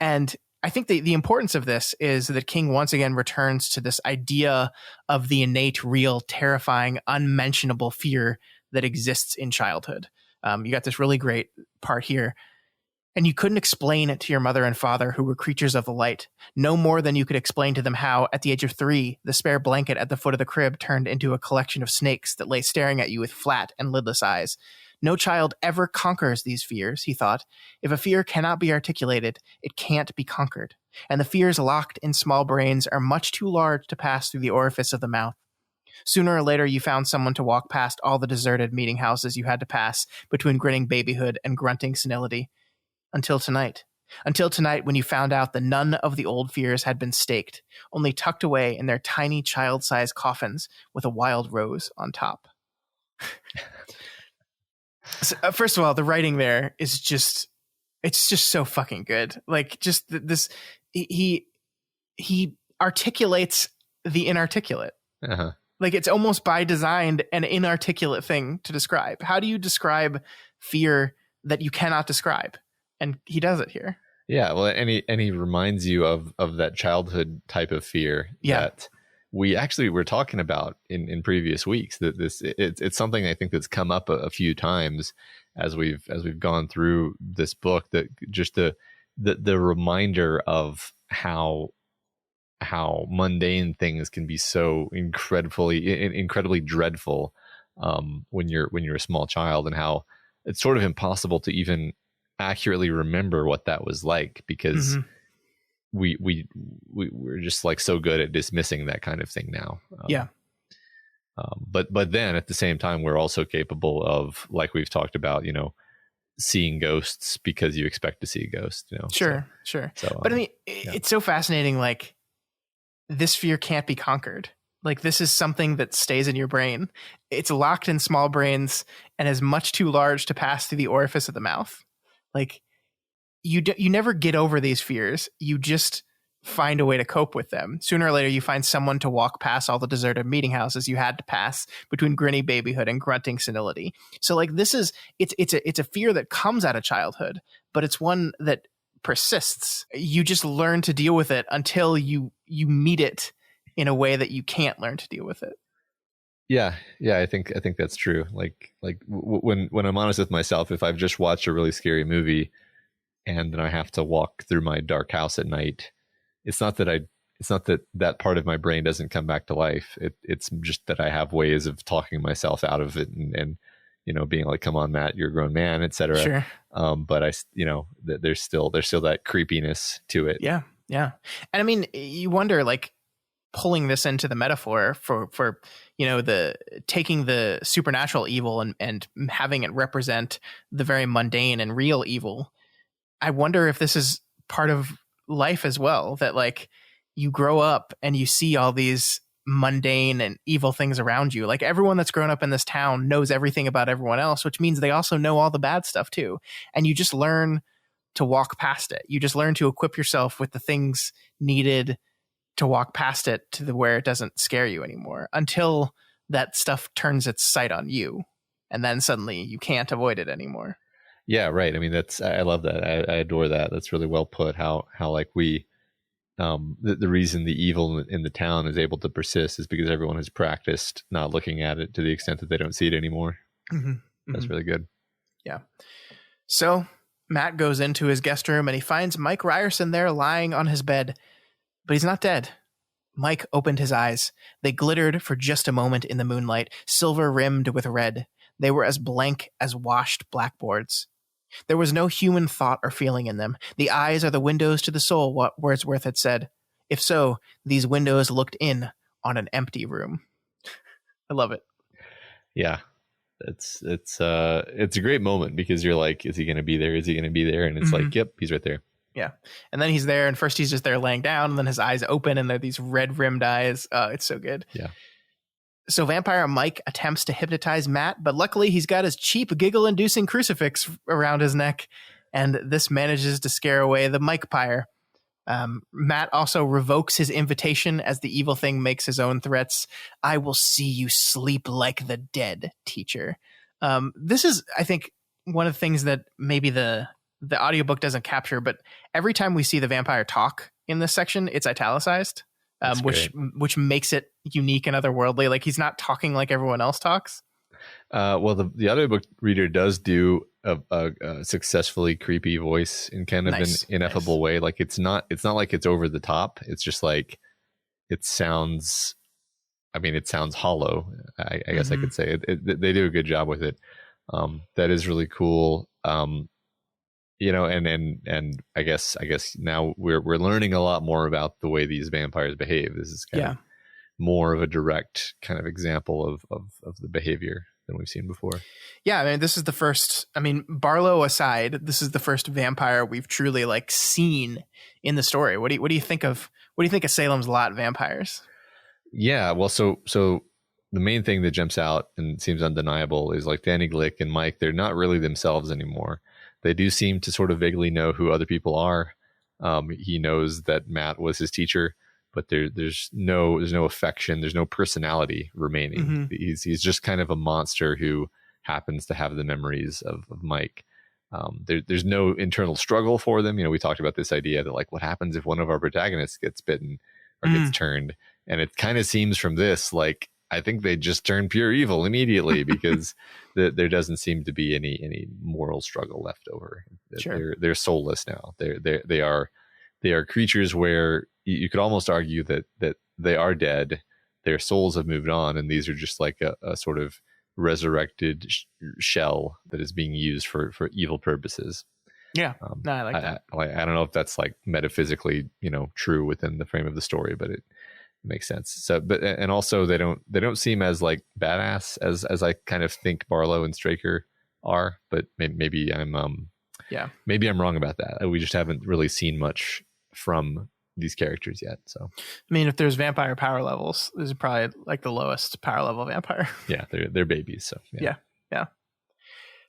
And I think the importance of this is that King once again returns to this idea of the innate, real, terrifying, unmentionable fear that exists in childhood. You got this really great part here. And you couldn't explain it to your mother and father, who were creatures of the light, no more than you could explain to them how, at the age of 3, the spare blanket at the foot of the crib turned into a collection of snakes that lay staring at you with flat and lidless eyes. No child ever conquers these fears, he thought. If a fear cannot be articulated, it can't be conquered. And the fears locked in small brains are much too large to pass through the orifice of the mouth. Sooner or later, you found someone to walk past all the deserted meeting houses you had to pass between grinning babyhood and grunting senility. Until tonight, when you found out that none of the old fears had been staked, only tucked away in their tiny child-sized coffins with a wild rose on top. So, first of all, the writing there is just It's just so fucking good. Like just this, he articulates the inarticulate. Uh-huh. Like it's almost by design an inarticulate thing to describe. How do you describe fear that you cannot describe? And he does it here. Yeah, well, and he reminds you of that childhood type of fear that we actually were talking about in previous weeks. That it's something I think that's come up a few times as we've gone through this book. That just the reminder of how mundane things can be so incredibly dreadful when you're a small child, and how it's sort of impossible to even accurately remember what that was like, because we're just like so good at dismissing that kind of thing now. But then at the same time, we're also capable of, like we've talked about, seeing ghosts because you expect to see a ghost. Sure. So, but I mean, it's so fascinating. Like, this fear can't be conquered. Like, this is something that stays in your brain. It's locked in small brains and is much too large to pass through the orifice of the mouth. Like, you never get over these fears. You just find a way to cope with them. Sooner or later, you find someone to walk past all the deserted meeting houses you had to pass between grinny babyhood and grunting senility. So, like, it's a fear that comes out of childhood, but it's one that persists. You just learn to deal with it until you meet it in a way that you can't learn to deal with it. Yeah, I think that's true. Like when I'm honest with myself, if I've just watched a really scary movie and then I have to walk through my dark house at night, it's not that part of my brain doesn't come back to life. It's just that I have ways of talking myself out of it and being like, come on, Matt, you're a grown man, etc. Sure. But there's still that creepiness to it. Yeah. And I mean, you wonder, like, pulling this into the metaphor for the taking the supernatural evil and having it represent the very mundane and real evil. I wonder if this is part of life as well, that like you grow up and you see all these mundane and evil things around you. Like, everyone that's grown up in this town knows everything about everyone else, which means they also know all the bad stuff too. And you just learn to walk past it. You just learn to equip yourself with the things needed to walk past it to where it doesn't scare you anymore, until that stuff turns its sight on you. And then suddenly you can't avoid it anymore. Yeah, right. I mean, I love that. I adore that. That's really well put. How like we, the reason the evil in the town is able to persist is because everyone has practiced not looking at it to the extent that they don't see it anymore. That's really good. Yeah. So Matt goes into his guest room and he finds Mike Ryerson there lying on his bed, but he's not dead. Mike opened his eyes. They glittered for just a moment in the moonlight, silver rimmed with red. They were as blank as washed blackboards. There was no human thought or feeling in them. The eyes are the windows to the soul, what Wordsworth had said. If so, these windows looked in on an empty room. I love it. Yeah. It's a great moment, because you're like, is he going to be there? Is he going to be there? And it's like, yep, he's right there. Yeah. And then he's there, and first he's just there laying down, and then his eyes open and they're these red rimmed eyes. It's so good. Yeah. So Vampire Mike attempts to hypnotize Matt, but luckily he's got his cheap giggle-inducing crucifix around his neck, and this manages to scare away the Mike-pyre. Matt also revokes his invitation as the evil thing makes his own threats. I will see you sleep like the dead, teacher. This is, I think, one of the things that maybe the audiobook doesn't capture, but every time we see the vampire talk in this section, it's italicized. Which makes it unique and otherworldly. Like, he's not talking like everyone else talks. Well, the audiobook reader does do a successfully creepy voice in kind of an ineffable way. Like, it's not like it's over the top. It's just like, it sounds hollow. I guess I could say it. They do a good job with it. That is really cool. And I guess now we're learning a lot more about the way these vampires behave. This is kind of more of a direct kind of example of the behavior than we've seen before. Yeah, I mean, this is the first. I mean, Barlow aside, this is the first vampire we've truly like seen in the story. What do you think of Salem's Lot vampires? Yeah, well, so the main thing that jumps out and seems undeniable is like Danny Glick and Mike. They're not really themselves anymore. They do seem to sort of vaguely know who other people are. He knows that Matt was his teacher, but there's no affection, there's no personality remaining. Mm-hmm. He's just kind of a monster who happens to have the memories of Mike. There's no internal struggle for them. We talked about this idea that, like, what happens if one of our protagonists gets bitten or gets turned? And it kind of seems from this like I think they just turn pure evil immediately because there doesn't seem to be any moral struggle left over. Sure. They're soulless now. They are creatures where you could almost argue that they are dead. Their souls have moved on, and these are just like a sort of resurrected shell that is being used for evil purposes. Yeah, no, I like that. I don't know if that's like metaphysically, true within the frame of the story, but it makes sense. So, and also they don't seem as like badass as I kind of think Barlow and Stryker are. But maybe I'm maybe I'm wrong about that. We just haven't really seen much from these characters yet. So, I mean, if there's vampire power levels, this is probably like the lowest power level vampire. Yeah, they're babies. So yeah.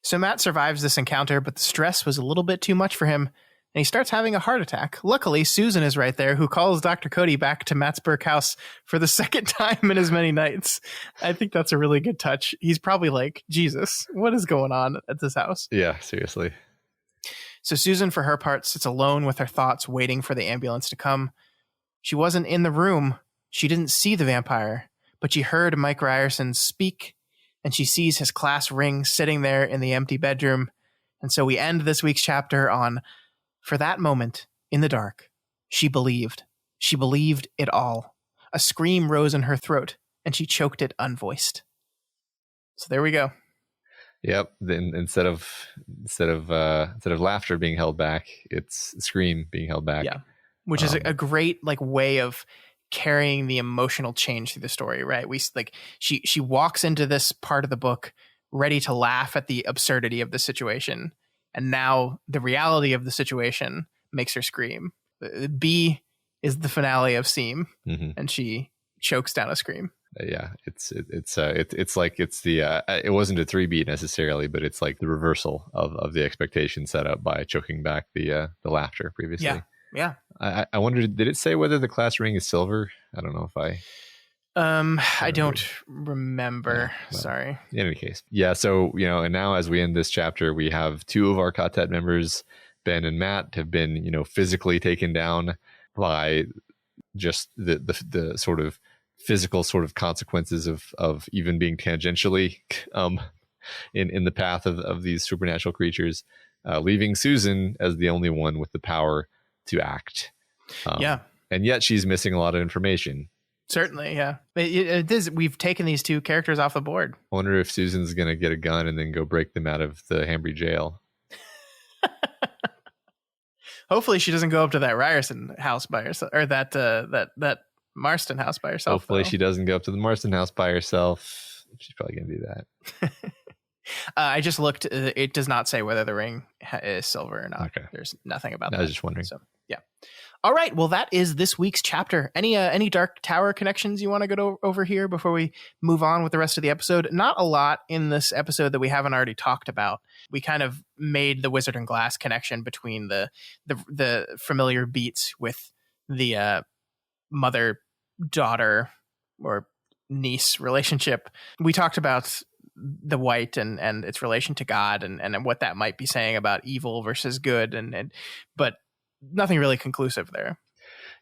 So Matt survives this encounter, but the stress was a little bit too much for him, and he starts having a heart attack. Luckily, Susan is right there, who calls Dr. Cody back to Matt's Burke house for the second time in as many nights. I think that's a really good touch. He's probably like, Jesus, what is going on at this house? Yeah, seriously. So Susan, for her part, sits alone with her thoughts, waiting for the ambulance to come. She wasn't in the room. She didn't see the vampire, but she heard Mike Ryerson speak, and she sees his class ring sitting there in the empty bedroom. And so we end this week's chapter on, for that moment, in the dark, she believed. She believed it all. A scream rose in her throat, and she choked it unvoiced. So there we go. Yep. Then instead of laughter being held back, it's scream being held back. Yeah, which is a great like way of carrying the emotional change through the story, right? She walks into this part of the book ready to laugh at the absurdity of the situation, and now the reality of the situation makes her scream. B is the finale of Seam, and she chokes down a scream. Yeah, it's like it's the it wasn't a 3-beat necessarily, but it's like the reversal of the expectation set up by choking back the laughter previously. Yeah. I wondered, did it say whether the class ring is silver? I don't know if I don't remember. No. Sorry. In any case, yeah. So and now as we end this chapter, we have 2 of our quartet members, Ben and Matt, have been physically taken down by just the sort of physical sort of consequences of even being tangentially in the path of these supernatural creatures, leaving Susan as the only one with the power to act. And yet she's missing a lot of information. Certainly, yeah. It is. We've taken these 2 characters off the board. I wonder if Susan's going to get a gun and then go break them out of the Hambry jail. Hopefully she doesn't go up to that Ryerson house by herself, or that Marston house by herself. Hopefully though. She doesn't go up to the Marston house by herself. She's probably going to do that. I just looked. It does not say whether the ring is silver or not. Okay. There's nothing about that. I was just wondering. So, yeah. All right. Well, that is this week's chapter. Any Dark Tower connections you want to go over here before we move on with the rest of the episode? Not a lot in this episode that we haven't already talked about. We kind of made the Wizard and Glass connection between the familiar beats with the mother-daughter or niece relationship. We talked about the white and its relation to God and what that might be saying about evil versus good, but nothing really conclusive there.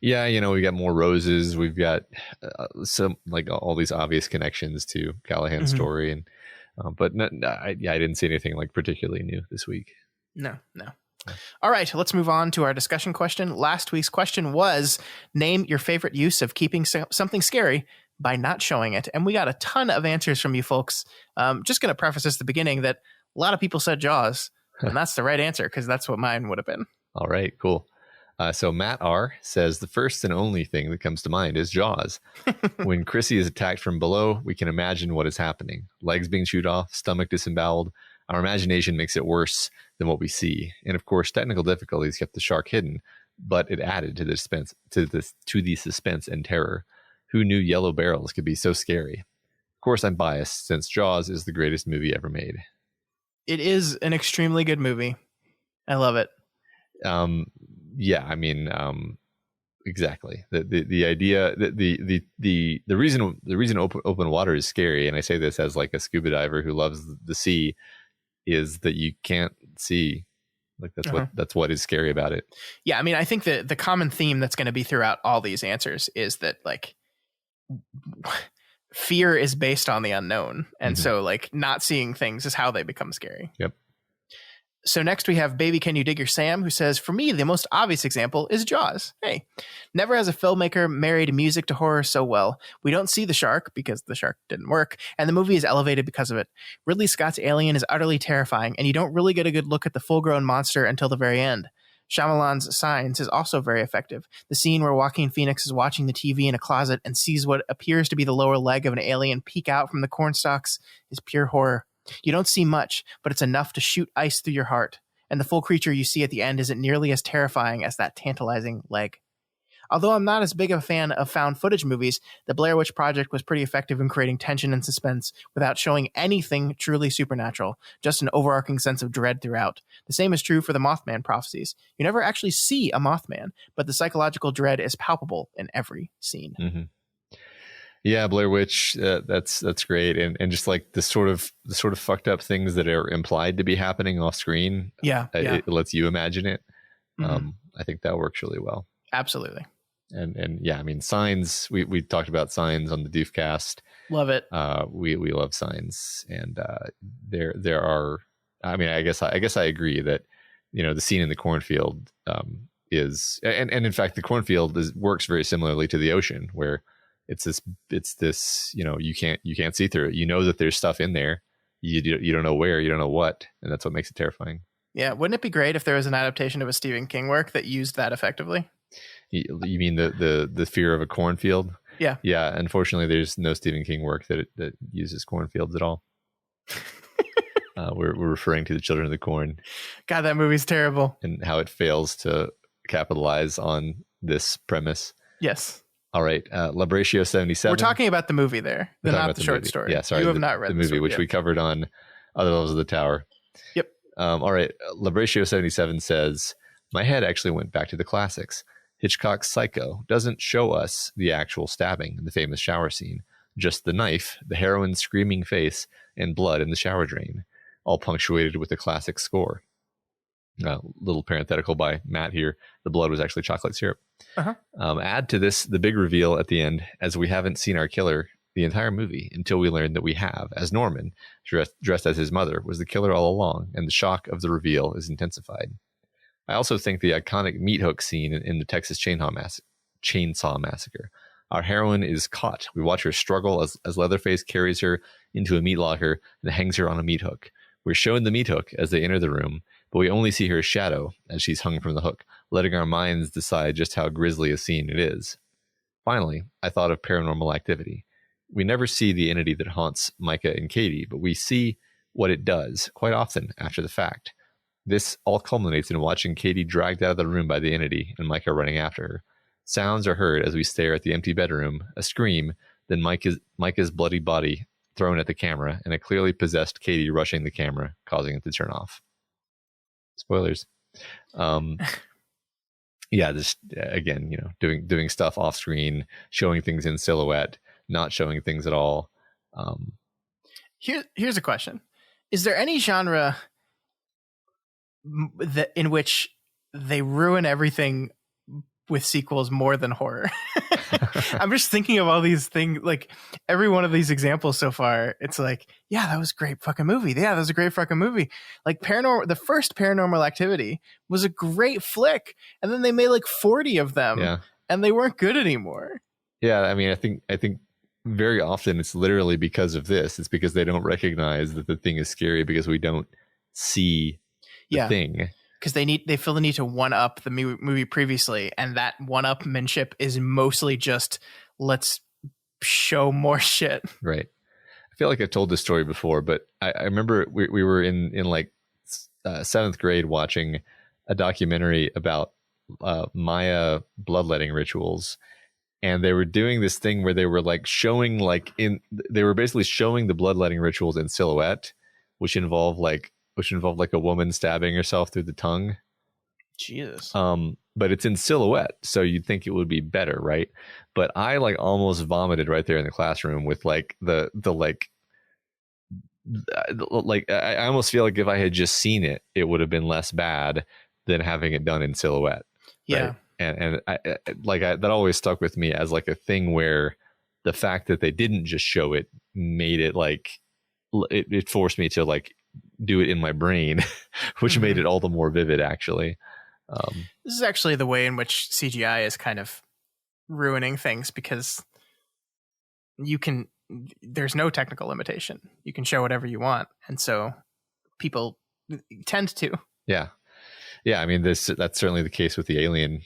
Yeah, we got more roses. We've got some like all these obvious connections to Callahan's story, and but I didn't see anything like particularly new this week. No. All right, let's move on to our discussion question. Last week's question was, name your favorite use of keeping something scary by not showing it. And we got a ton of answers from you folks. Just going to preface this at the beginning that a lot of people said Jaws, and that's the right answer because that's what mine would have been. All right, cool. So Matt R. says, the first and only thing that comes to mind is Jaws. When Chrissy is attacked from below, we can imagine what is happening. Legs being chewed off, stomach disemboweled. Our imagination makes it worse than what we see. And of course, technical difficulties kept the shark hidden, but it added to the suspense and terror. Who knew yellow barrels could be so scary? Of course, I'm biased since Jaws is the greatest movie ever made. It is an extremely good movie. I love it. Yeah, I mean, exactly. The idea that the reason open water is scary, and I say this as like a scuba diver who loves the sea, is that you can't see. Like that's what is scary about it. Yeah, I mean, I think the common theme that's going to be throughout all these answers is that like fear is based on the unknown, and so like not seeing things is how they become scary. Yep. So next we have Baby Can You Dig Your Sam, who says, for me, the most obvious example is Jaws. Hey, never has a filmmaker married music to horror so well. We don't see the shark because the shark didn't work, and the movie is elevated because of it. Ridley Scott's Alien is utterly terrifying, and you don't really get a good look at the full-grown monster until the very end. Shyamalan's Signs is also very effective. The scene where Joaquin Phoenix is watching the TV in a closet and sees what appears to be the lower leg of an alien peek out from the cornstalks is pure horror. You don't see much, but it's enough to shoot ice through your heart, and the full creature you see at the end isn't nearly as terrifying as that tantalizing leg. Although I'm not as big of a fan of found footage movies, the Blair Witch Project was pretty effective in creating tension and suspense without showing anything truly supernatural, just an overarching sense of dread throughout. The same is true for the Mothman prophecies. You never actually see a Mothman, but the psychological dread is palpable in every scene. Mm-hmm. Yeah, Blair Witch, that's great, and just like the sort of fucked up things that are implied to be happening off screen. Yeah. It lets you imagine it. I think that works really well. Absolutely. And yeah, I mean, Signs. We talked about Signs on the Doofcast. Love it. We love Signs, and there are. I mean, I guess I agree that the scene in the cornfield is, and in fact, the cornfield works very similarly to the ocean, where it's this you can't see through it. You know that there's stuff in there. You don't know where, you don't know what, and that's what makes it terrifying. Yeah, wouldn't it be great if there was an adaptation of a Stephen King work that used that effectively? You mean the fear of a cornfield? Yeah. Yeah. Unfortunately, there's no Stephen King work that uses cornfields at all. We're referring to The Children of the Corn. God, that movie's terrible. And how it fails to capitalize on this premise. Yes. All right. Labratio 77. We're talking about the movie there, not the short story. Yeah, sorry. You have not read the movie, which we covered on Other Levels of the Tower. Yep. All right. Labratio 77 says, my head actually went back to the classics. Hitchcock's Psycho doesn't show us the actual stabbing in the famous shower scene, just the knife, the heroine's screaming face, and blood in the shower drain, all punctuated with the classic score. Little parenthetical by Matt here. The blood was actually chocolate syrup. Add to this the big reveal at the end, as we haven't seen our killer the entire movie until we learn that we have, as Norman, dressed as his mother, was the killer all along, and the shock of the reveal is intensified. I also think the iconic meat hook scene in the Texas Chainsaw Massacre. Our heroine is caught. We watch her struggle as Leatherface carries her into a meat locker and hangs her on a meat hook. We're shown the meat hook as they enter the room, but we only see her shadow as she's hung from the hook, letting our minds decide just how grisly a scene it is. Finally, I thought of Paranormal Activity. We never see the entity that haunts Micah and Katie, but we see what it does quite often after the fact. This all culminates in watching Katie dragged out of the room by the entity and Micah running after her. Sounds are heard as we stare at the empty bedroom, a scream, then Micah's bloody body thrown at the camera, and a clearly possessed Katie rushing the camera, causing it to turn off. Spoilers. Yeah, just again, doing stuff off screen, showing things in silhouette, not showing things at all. Here's a question: is there any genre in which they ruin everything with sequels more than horror? I'm just thinking of all these things, like every one of these examples so far. It's like, yeah, that was a great fucking movie. Yeah, that was a great fucking movie. Like the first Paranormal Activity was a great flick, and then they made like 40 of them, and they weren't good anymore. Yeah, I mean, I think very often it's literally because of this. It's because they don't recognize that the thing is scary because we don't see the thing. Because they feel the need to one up the movie previously, and that one-upmanship is mostly just let's show more shit. Right. I feel like I've told this story before, but I remember we were in like seventh grade watching a documentary about Maya bloodletting rituals, and they were doing this thing where they were like showing they were basically showing the bloodletting rituals in silhouette, which which involved like a woman stabbing herself through the tongue. Jesus. But it's in silhouette, so you'd think it would be better, right? But I like almost vomited right there in the classroom with like the I almost feel like if I had just seen it, it would have been less bad than having it done in silhouette. Yeah. Right? And that always stuck with me as like a thing where the fact that they didn't just show it made it like it forced me to like do it in my brain, which made it all the more vivid, actually. This is actually the way in which CGI is kind of ruining things, because there's no technical limitation. You can show whatever you want. And so people tend to. Yeah. Yeah. I mean, that's certainly the case with the alien.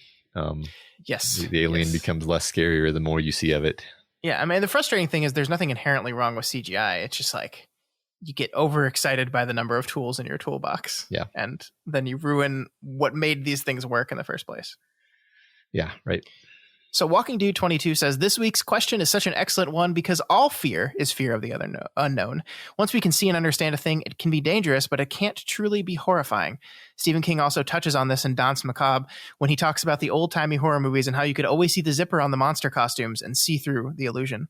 Yes. The alien becomes less scarier the more you see of it. Yeah. I mean, the frustrating thing is there's nothing inherently wrong with CGI. It's just like you get overexcited by the number of tools in your toolbox. Yeah. And then you ruin what made these things work in the first place. Yeah. Right. So Walking Dude 22 says, this week's question is such an excellent one because all fear is fear of the unknown. Once we can see and understand a thing, it can be dangerous, but it can't truly be horrifying. Stephen King also touches on this in Danse Macabre when he talks about the old-timey horror movies and how you could always see the zipper on the monster costumes and see through the illusion.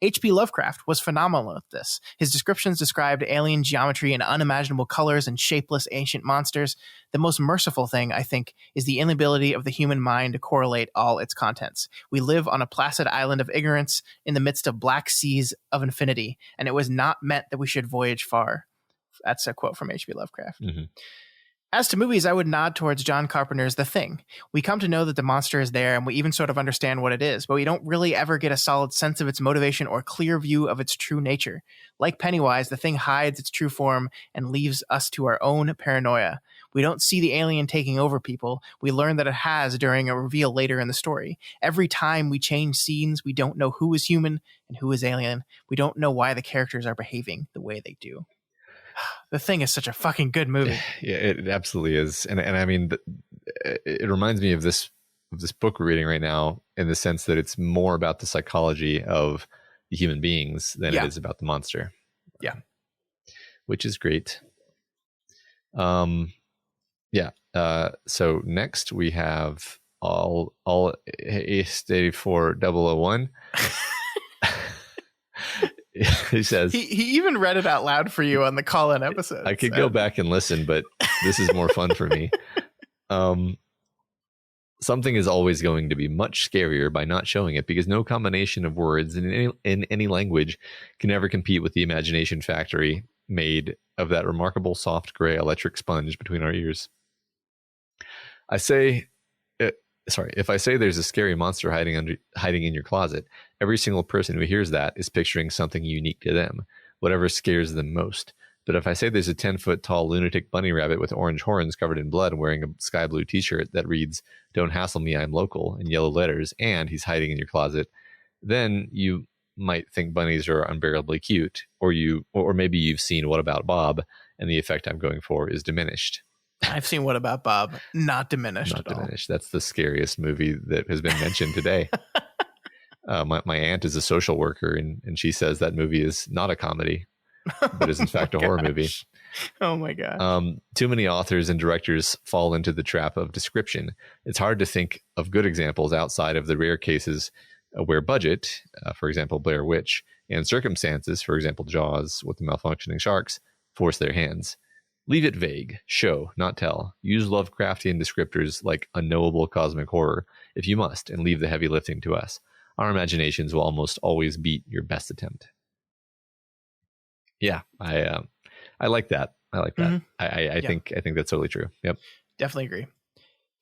H.P. Lovecraft was phenomenal at this. His descriptions described alien geometry and unimaginable colors and shapeless ancient monsters. The most merciful thing, I think, is the inability of the human mind to correlate all its contents. We live on a placid island of ignorance in the midst of black seas of infinity, and it was not meant that we should voyage far. That's a quote from H.P. Lovecraft. Mm-hmm. As to movies, I would nod towards John Carpenter's The Thing. We come to know that the monster is there, and we even sort of understand what it is, but we don't really ever get a solid sense of its motivation or clear view of its true nature. Like Pennywise, the thing hides its true form and leaves us to our own paranoia. We don't see the alien taking over people. We learn that it has during a reveal later in the story. Every time we change scenes, we don't know who is human and who is alien. We don't know why the characters are behaving the way they do. The Thing is such a fucking good movie. Yeah, it absolutely is. And I mean, it reminds me of this book we're reading right now, in the sense that it's more about the psychology of the human beings than it is about the monster. Yeah. Which is great. Yeah. So next we have all A84 He says he even read it out loud for you on the call-in episode. I could go back and listen, but this is more fun for me. Something is always going to be much scarier by not showing it, because no combination of words in any language can ever compete with the imagination factory made of that remarkable soft gray electric sponge between our ears. If I say there's a scary monster hiding in your closet, every single person who hears that is picturing something unique to them, whatever scares them most. But if I say there's a 10-foot tall lunatic bunny rabbit with orange horns covered in blood wearing a sky blue t-shirt that reads, "Don't hassle me, I'm local," in yellow letters, and he's hiding in your closet, then you might think bunnies are unbearably cute, or maybe you've seen What About Bob, and the effect I'm going for is diminished. I've seen What About Bob, not diminished at all. That's the scariest movie that has been mentioned today. My aunt is a social worker, and she says that movie is not a comedy, but is in fact a horror movie. Oh my gosh. Too many authors and directors fall into the trap of description. It's hard to think of good examples outside of the rare cases where budget, for example, Blair Witch, and circumstances, for example, Jaws with the malfunctioning sharks, force their hands. Leave it vague. Show, not tell. Use Lovecraftian descriptors like unknowable cosmic horror if you must, and leave the heavy lifting to us. Our imaginations will almost always beat your best attempt. Yeah, I like that. I like that. Mm-hmm. I think that's totally true. Yep. Definitely agree.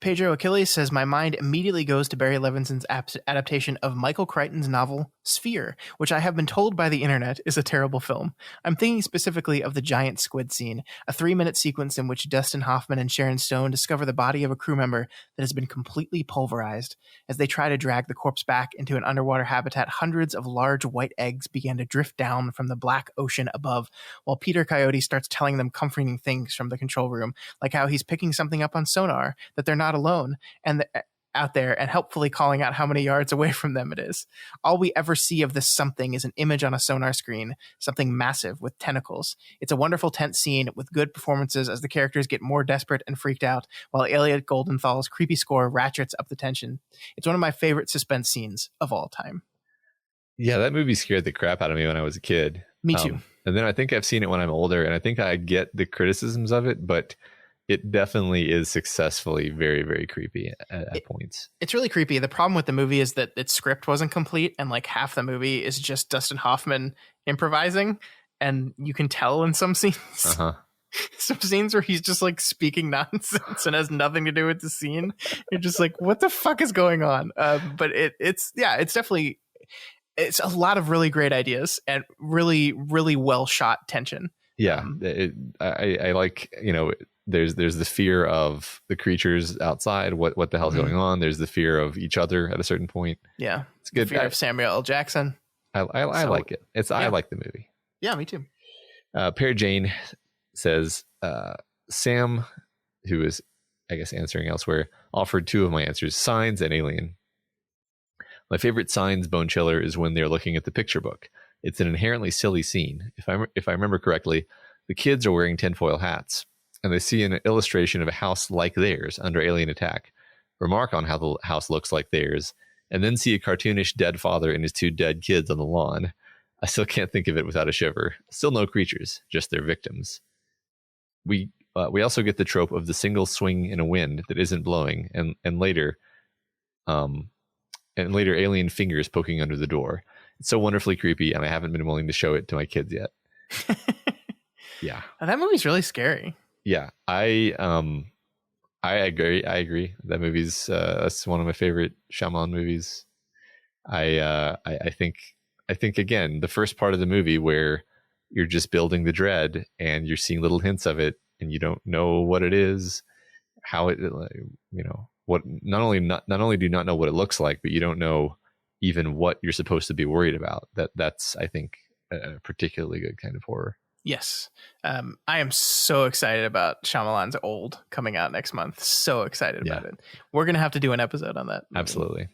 Pedro Achilles says, my mind immediately goes to Barry Levinson's adaptation of Michael Crichton's novel Sphere, which I have been told by the internet is a terrible film. I'm thinking specifically of the giant squid scene, a 3-minute sequence in which Dustin Hoffman and Sharon Stone discover the body of a crew member that has been completely pulverized. As they try to drag the corpse back into an underwater habitat, hundreds of large white eggs begin to drift down from the black ocean above, while Peter Coyote starts telling them comforting things from the control room, like how he's picking something up on sonar, that they're not alone, and out there and helpfully calling out how many yards away from them it is. All we ever see of this something is an image on a sonar screen, something massive with tentacles. It's a wonderful tense scene with good performances as the characters get more desperate and freaked out, while Elliot Goldenthal's creepy score ratchets up the tension. It's one of my favorite suspense scenes of all time. Yeah, that movie scared the crap out of me when I was a kid. Me too. And then I think I've seen it when I'm older, and I think I get the criticisms of it, but it definitely is successfully very, very creepy at points. It's really creepy. The problem with the movie is that its script wasn't complete, and like half the movie is just Dustin Hoffman improvising, and you can tell in some scenes. Some scenes where he's just like speaking nonsense and has nothing to do with the scene. You're just like, what the fuck is going on? But it's definitely, it's a lot of really great ideas and really, really well shot tension. Yeah, I like, there's the fear of the creatures outside. What the hell's going on? There's the fear of each other at a certain point. Yeah, it's good. The fear of Samuel L. Jackson. I like it. I like the movie. Yeah, me too. Pear Jane says, Sam, who is, I guess, answering elsewhere, offered two of my answers: Signs and Alien. My favorite Signs bone chiller is when they're looking at the picture book. It's an inherently silly scene. If I remember correctly, the kids are wearing tinfoil hats, and they see an illustration of a house like theirs under alien attack, remark on how the house looks like theirs, and then see a cartoonish dead father and his two dead kids on the lawn. I still can't think of it without a shiver. Still no creatures, just their victims. We also get the trope of the single swing in a wind that isn't blowing, and later alien fingers poking under the door. It's so wonderfully creepy, and I haven't been willing to show it to my kids yet. Yeah, that movie's really scary. Yeah, I agree. That movie's that's one of my favorite Shyamalan movies. I think again, the first part of the movie where you're just building the dread and you're seeing little hints of it, and you don't know what it is, how it, what. Not only do you not know what it looks like, but you don't know even what you're supposed to be worried about. That's I think a particularly good kind of horror. Yes. I am so excited about Shyamalan's Old coming out next month. So excited about it. We're going to have to do an episode on that movie. Absolutely.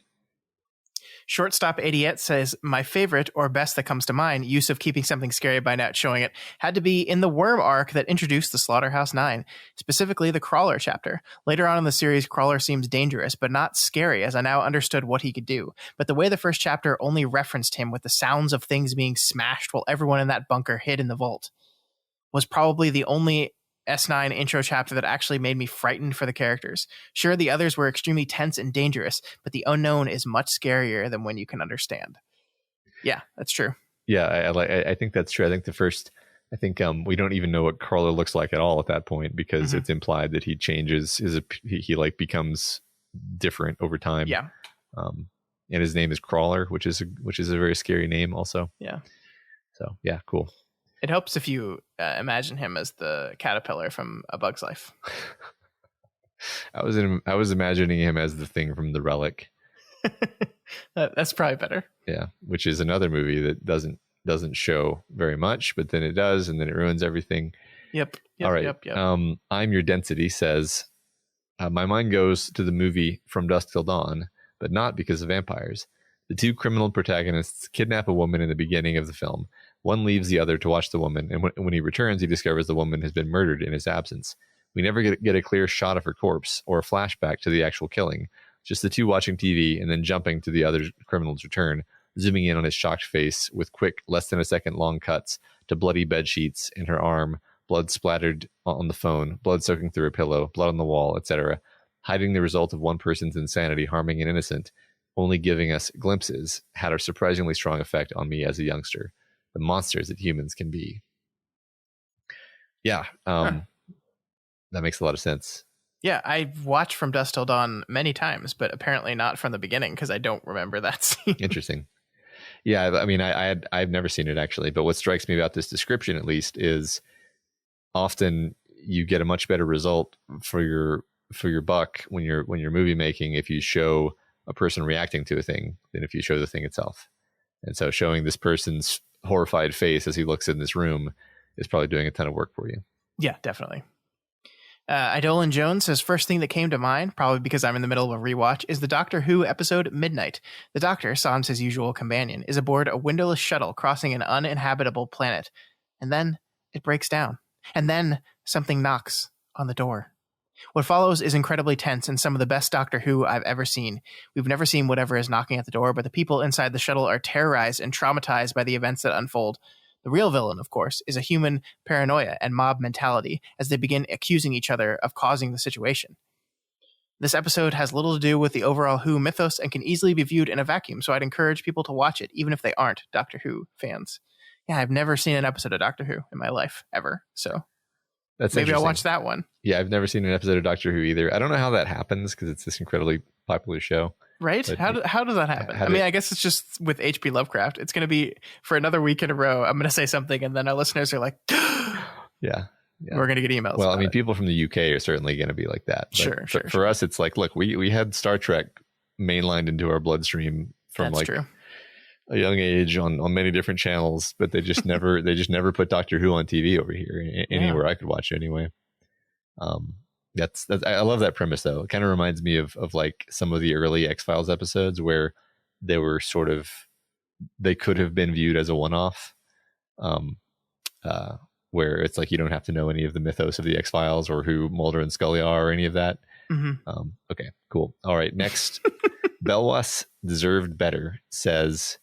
Shortstop 88 says, my favorite or best that comes to mind use of keeping something scary by not showing it had to be in the Worm arc that introduced the Slaughterhouse 9, specifically the Crawler chapter. Later on in the series, Crawler seems dangerous, but not scary, as I now understood what he could do. But the way the first chapter only referenced him with the sounds of things being smashed while everyone in that bunker hid in the vault was probably the only S9 intro chapter that actually made me frightened for the characters. Sure, the others were extremely tense and dangerous, but the unknown is much scarier than when you can understand. Yeah, that's true. Yeah, I think that's true. I think we don't even know what Crawler looks like at all at that point, because it's implied that he changes he like becomes different over time. Yeah. And his name is Crawler, which is a very scary name also. Yeah. So yeah, cool. It helps if you imagine him as the caterpillar from A Bug's Life. I was imagining him as the thing from The Relic. That's probably better. Yeah, which is another movie that doesn't show very much, but then it does, and then it ruins everything. Yep. All right. Yep. I'm Your Density says, my mind goes to the movie From Dusk Till Dawn, but not because of vampires. The two criminal protagonists kidnap a woman in the beginning of the film. One leaves the other to watch the woman, and when he returns, he discovers the woman has been murdered in his absence. We never get a clear shot of her corpse or a flashback to the actual killing, just the two watching TV and then jumping to the other criminal's return, zooming in on his shocked face with quick, less than a second long cuts to bloody bed sheets in her arm, blood splattered on the phone, blood soaking through a pillow, blood on the wall, etc., hiding the result of one person's insanity harming an innocent, only giving us glimpses, had a surprisingly strong effect on me as a youngster. The monsters that humans can be. Yeah, that makes a lot of sense. Yeah, I've watched From Dusk Till Dawn many times, but apparently not from the beginning because I don't remember that scene. Interesting. Yeah, I mean, I've never seen it actually, but what strikes me about this description, at least, is often you get a much better result for your buck when you're movie making if you show a person reacting to a thing than if you show the thing itself. And so showing this person's horrified face as he looks in this room is probably doing a ton of work for you. Yeah, definitely. Idolan Jones says, first thing that came to mind, probably because I'm in the middle of a rewatch, is the Doctor Who episode Midnight. The Doctor, sans his usual companion, is aboard a windowless shuttle crossing an uninhabitable planet. And then it breaks down. And then something knocks on the door. What follows is incredibly tense and some of the best Doctor Who I've ever seen. We've never seen whatever is knocking at the door, but the people inside the shuttle are terrorized and traumatized by the events that unfold. The real villain, of course, is a human paranoia and mob mentality as they begin accusing each other of causing the situation. This episode has little to do with the overall Who mythos and can easily be viewed in a vacuum, so I'd encourage people to watch it, even if they aren't Doctor Who fans. Yeah, I've never seen an episode of Doctor Who in my life, ever, so maybe I'll watch that one. Yeah, I've never seen an episode of Doctor Who either. I don't know how that happens because it's this incredibly popular show. Right? How does that happen? I mean, I guess it's just with H.P. Lovecraft. It's going to be for another week in a row. I'm going to say something, and then our listeners are like, yeah. We're going to get emails. Well, I mean, people from the UK are certainly going to be like that. Sure. For us, it's like, look, we had Star Trek mainlined into our bloodstream from a young age on many different channels, but they just never put Doctor Who on TV over here anywhere I could watch it anyway. That's I love that premise though. It kind of reminds me of like some of the early X-Files episodes where they were they could have been viewed as a one-off, where it's like you don't have to know any of the mythos of the X-Files or who Mulder and Scully are or any of that. Mm-hmm. Okay, cool. All right, next. Belwas Deserved Better says,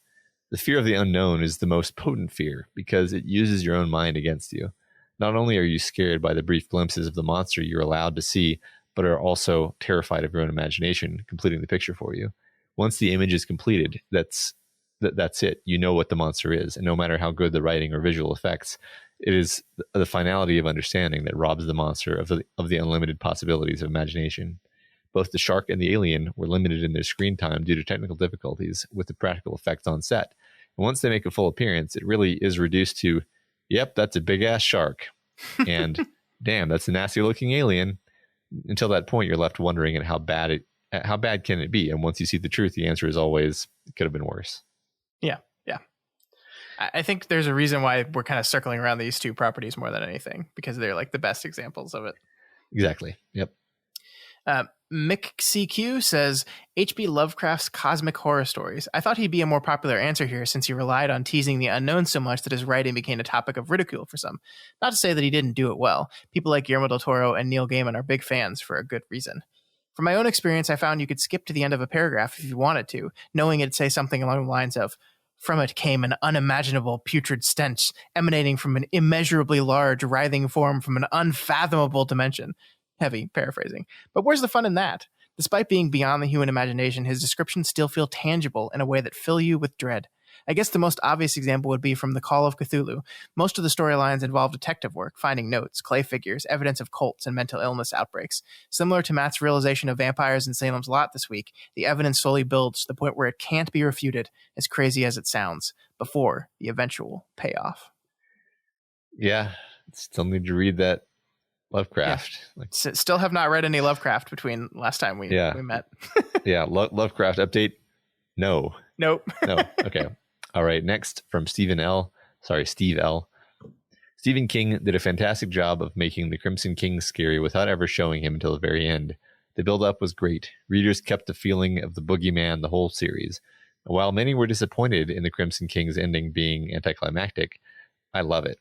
the fear of the unknown is the most potent fear because it uses your own mind against you. Not only are you scared by the brief glimpses of the monster you're allowed to see, but are also terrified of your own imagination completing the picture for you. Once the image is completed, that's it. You know what the monster is, and no matter how good the writing or visual effects, it is the finality of understanding that robs the monster of the unlimited possibilities of imagination. Both the shark and the alien were limited in their screen time due to technical difficulties with the practical effects on set. And once they make a full appearance, it really is reduced to, yep, that's a big-ass shark. And damn, that's a nasty-looking alien. Until that point, you're left wondering at how bad can it be? And once you see the truth, the answer is always, it could have been worse. Yeah. I think there's a reason why we're kind of circling around these two properties more than anything, because they're like the best examples of it. Exactly. Yep. Mick CQ says, H.P. Lovecraft's cosmic horror stories. I thought he'd be a more popular answer here since he relied on teasing the unknown so much that his writing became a topic of ridicule for some. Not to say that he didn't do it well. People like Guillermo del Toro and Neil Gaiman are big fans for a good reason. From my own experience, I found you could skip to the end of a paragraph if you wanted to, knowing it'd say something along the lines of, from it came an unimaginable putrid stench emanating from an immeasurably large writhing form from an unfathomable dimension. Heavy paraphrasing. But where's the fun in that? Despite being beyond the human imagination, his descriptions still feel tangible in a way that fill you with dread. I guess the most obvious example would be from The Call of Cthulhu. Most of the storylines involve detective work, finding notes, clay figures, evidence of cults, and mental illness outbreaks. Similar to Matt's realization of vampires in Salem's Lot this week, the evidence slowly builds to the point where it can't be refuted, as crazy as it sounds, before the eventual payoff. Yeah, still need to read that Lovecraft. Yeah. Still have not read any Lovecraft between last time we met. Yeah, Lovecraft update? No. Nope. No. Okay. All right. Next from Steve L. Stephen King did a fantastic job of making the Crimson King scary without ever showing him until the very end. The build-up was great. Readers kept the feeling of the boogeyman the whole series. While many were disappointed in the Crimson King's ending being anticlimactic, I love it.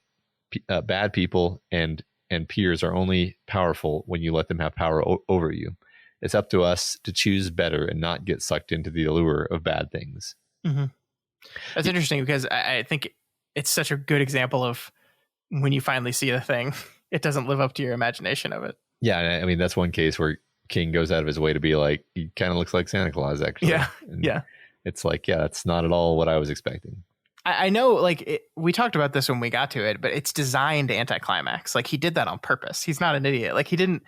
Bad people and peers are only powerful when you let them have power over you. It's up to us to choose better and not get sucked into the allure of bad things. Mm-hmm. That's interesting because I think it's such a good example of when you finally see a thing, it doesn't live up to your imagination of it. Yeah, I mean, that's one case where King goes out of his way to be like, he kind of looks like Santa Claus, actually. Yeah, and yeah. It's like, yeah, that's not at all what I was expecting. I know, like, we talked about this when we got to it, but it's designed to anticlimax. Like, he did that on purpose. He's not an idiot. Like, he didn't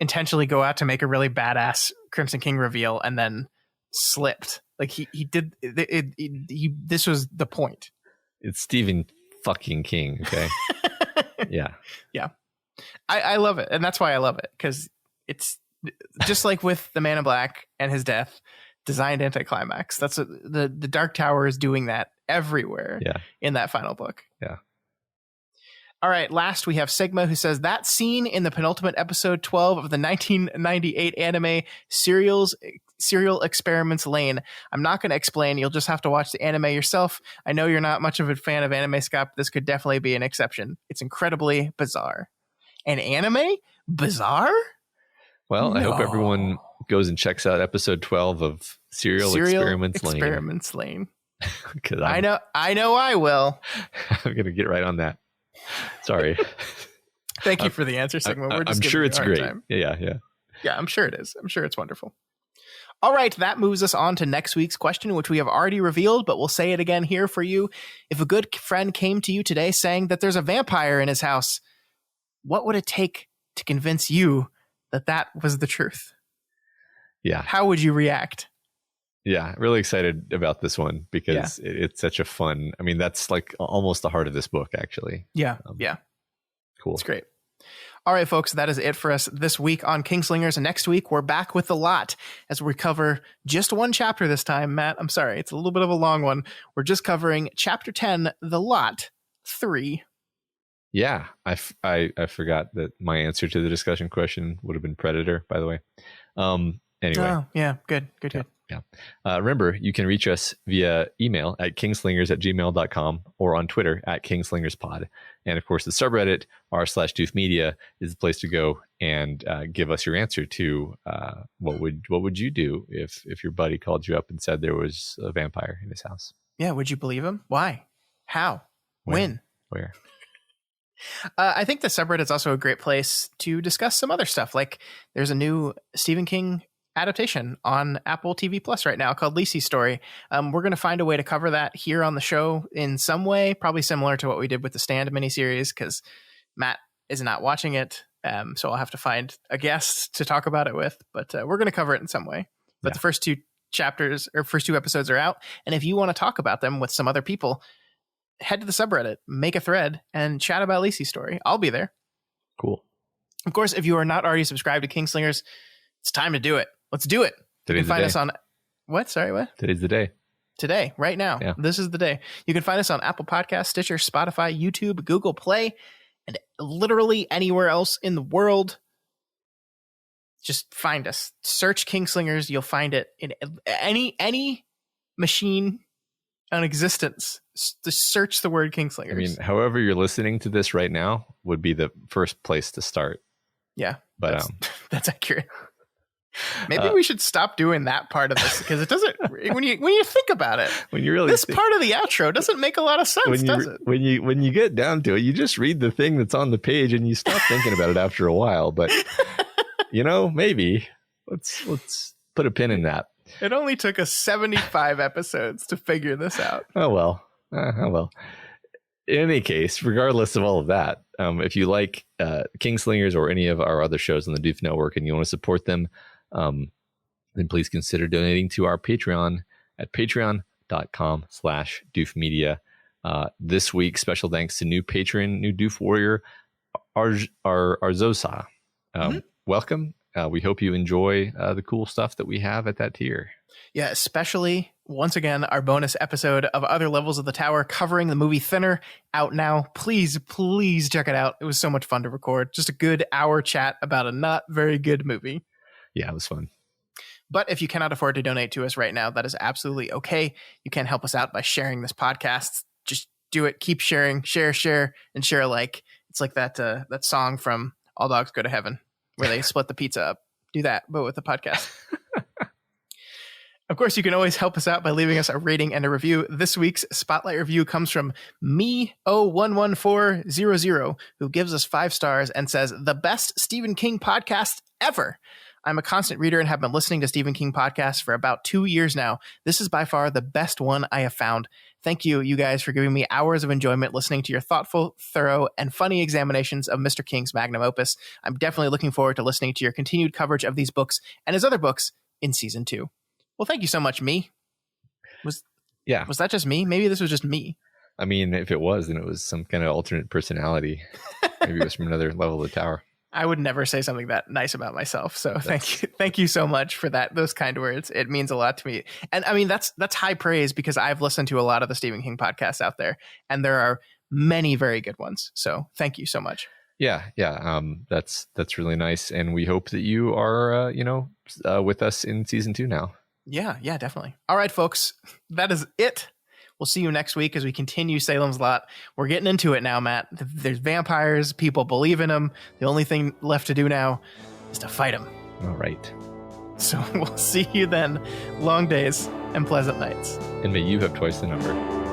intentionally go out to make a really badass Crimson King reveal and then slipped. Like, he did it, this was the point. It's Stephen fucking King, okay? Yeah. I love it, and that's why I love it, because it's just like with the Man in Black and his death, designed anticlimax. That's the Dark Tower is doing that everywhere in that final book. Yeah. All right, last we have Sigma, who says that scene in the penultimate episode 12 of the 1998 anime Serial Experiments Lane. I'm not going to explain. You'll just have to watch the anime yourself. I know you're not much of a fan of anime, Scott, but this could definitely be an exception. It's incredibly bizarre. An anime? Bizarre? Well, no. I hope everyone goes and checks out episode 12 of Serial Experiments Lane. I know I will. I'm going to get right on that. Sorry. Thank you for the answer, Sigma. I'm sure it's great. Yeah. Yeah, I'm sure it is. I'm sure it's wonderful. All right, that moves us on to next week's question, which we have already revealed, but we'll say it again here for you. If a good friend came to you today saying that there's a vampire in his house, what would it take to convince you that that was the truth? Yeah. How would you react? Yeah, really excited about this one because it's such a fun, I mean, that's like almost the heart of this book, actually. Yeah. Cool. It's great. All right, folks, that is it for us this week on Kingslingers. And next week, we're back with The Lot as we cover just one chapter this time. Matt, I'm sorry, it's a little bit of a long one. We're just covering Chapter 10, The Lot 3. Yeah, I forgot that my answer to the discussion question would have been Predator, by the way. Anyway. Oh, yeah, good. Yeah. Remember, you can reach us via email at kingslingers@gmail.com or on Twitter at kingslingerspod. And of course, the subreddit r/doof is the place to go and give us your answer to what would you do if your buddy called you up and said there was a vampire in his house? Yeah, would you believe him? Why? How? When? Where? I think the subreddit is also a great place to discuss some other stuff. Like there's a new Stephen King adaptation on Apple TV Plus right now called Lisey's Story. We're going to find a way to cover that here on the show in some way, probably similar to what we did with the Stand miniseries, because Matt is not watching it. So I'll have to find a guest to talk about it with, but we're going to cover it in some way. But the first two episodes are out. And if you want to talk about them with some other people, head to the subreddit, make a thread, and chat about Lisey's Story. I'll be there. Cool. Of course, if you are not already subscribed to Kingslingers, it's time to do it. Let's do it. Today's you can find us on what? Sorry, what? Today's the day. Today, right now. Yeah. This is the day. You can find us on Apple Podcasts, Stitcher, Spotify, YouTube, Google Play, and literally anywhere else in the world. Just find us. Search Kingslingers. You'll find it in any machine in existence. Just search the word Kingslingers. I mean, however you're listening to this right now would be the first place to start. Yeah, but that's accurate. Maybe we should stop doing that part of this because it doesn't. when you think about it, when you really this part of the outro doesn't make a lot of sense, does it? When you get down to it, you just read the thing that's on the page and you stop thinking about it after a while. But maybe let's put a pin in that. It only took us 75 episodes to figure this out. Oh well. In any case, regardless of all of that, if you like Kingslingers or any of our other shows on the Doof Network and you want to support them, then please consider donating to our Patreon at patreon.com/doofmedia. This week, special thanks to new patron, new Doof warrior, Arzosa. Welcome. We hope you enjoy the cool stuff that we have at that tier. Yeah, especially, once again, our bonus episode of Other Levels of the Tower covering the movie Thinner, out now. Please check it out. It was so much fun to record. Just a good hour chat about a not very good movie. Yeah, it was fun. But if you cannot afford to donate to us right now, that is absolutely okay. You can help us out by sharing this podcast. Just do it. Keep sharing. Share, and share alike. It's like that song from All Dogs Go to Heaven where they split the pizza up. Do that, but with the podcast. Of course, you can always help us out by leaving us a rating and a review. This week's Spotlight review comes from me011400, who gives us 5 stars and says, the best Stephen King podcast ever. I'm a constant reader and have been listening to Stephen King podcasts for about 2 years now. This is by far the best one I have found. Thank you guys, for giving me hours of enjoyment listening to your thoughtful, thorough, and funny examinations of Mr. King's magnum opus. I'm definitely looking forward to listening to your continued coverage of these books and his other books in season 2. Well, thank you so much, me. Was that just me? Maybe this was just me. I mean, if it was, then it was some kind of alternate personality. Maybe it was from another level of the tower. I would never say something that nice about myself. So thank you so much for that. Those kind words. It means a lot to me. And I mean, that's high praise because I've listened to a lot of the Stephen King podcasts out there, and there are many very good ones. So thank you so much. Yeah. That's really nice, and we hope that you are with us in season 2 now. Yeah, definitely. All right, folks, that is it. We'll see you next week as we continue Salem's Lot. We're getting into it now, Matt. There's vampires. People believe in them. The only thing left to do now is to fight them. All right. So we'll see you then. Long days and pleasant nights. And may you have twice the number.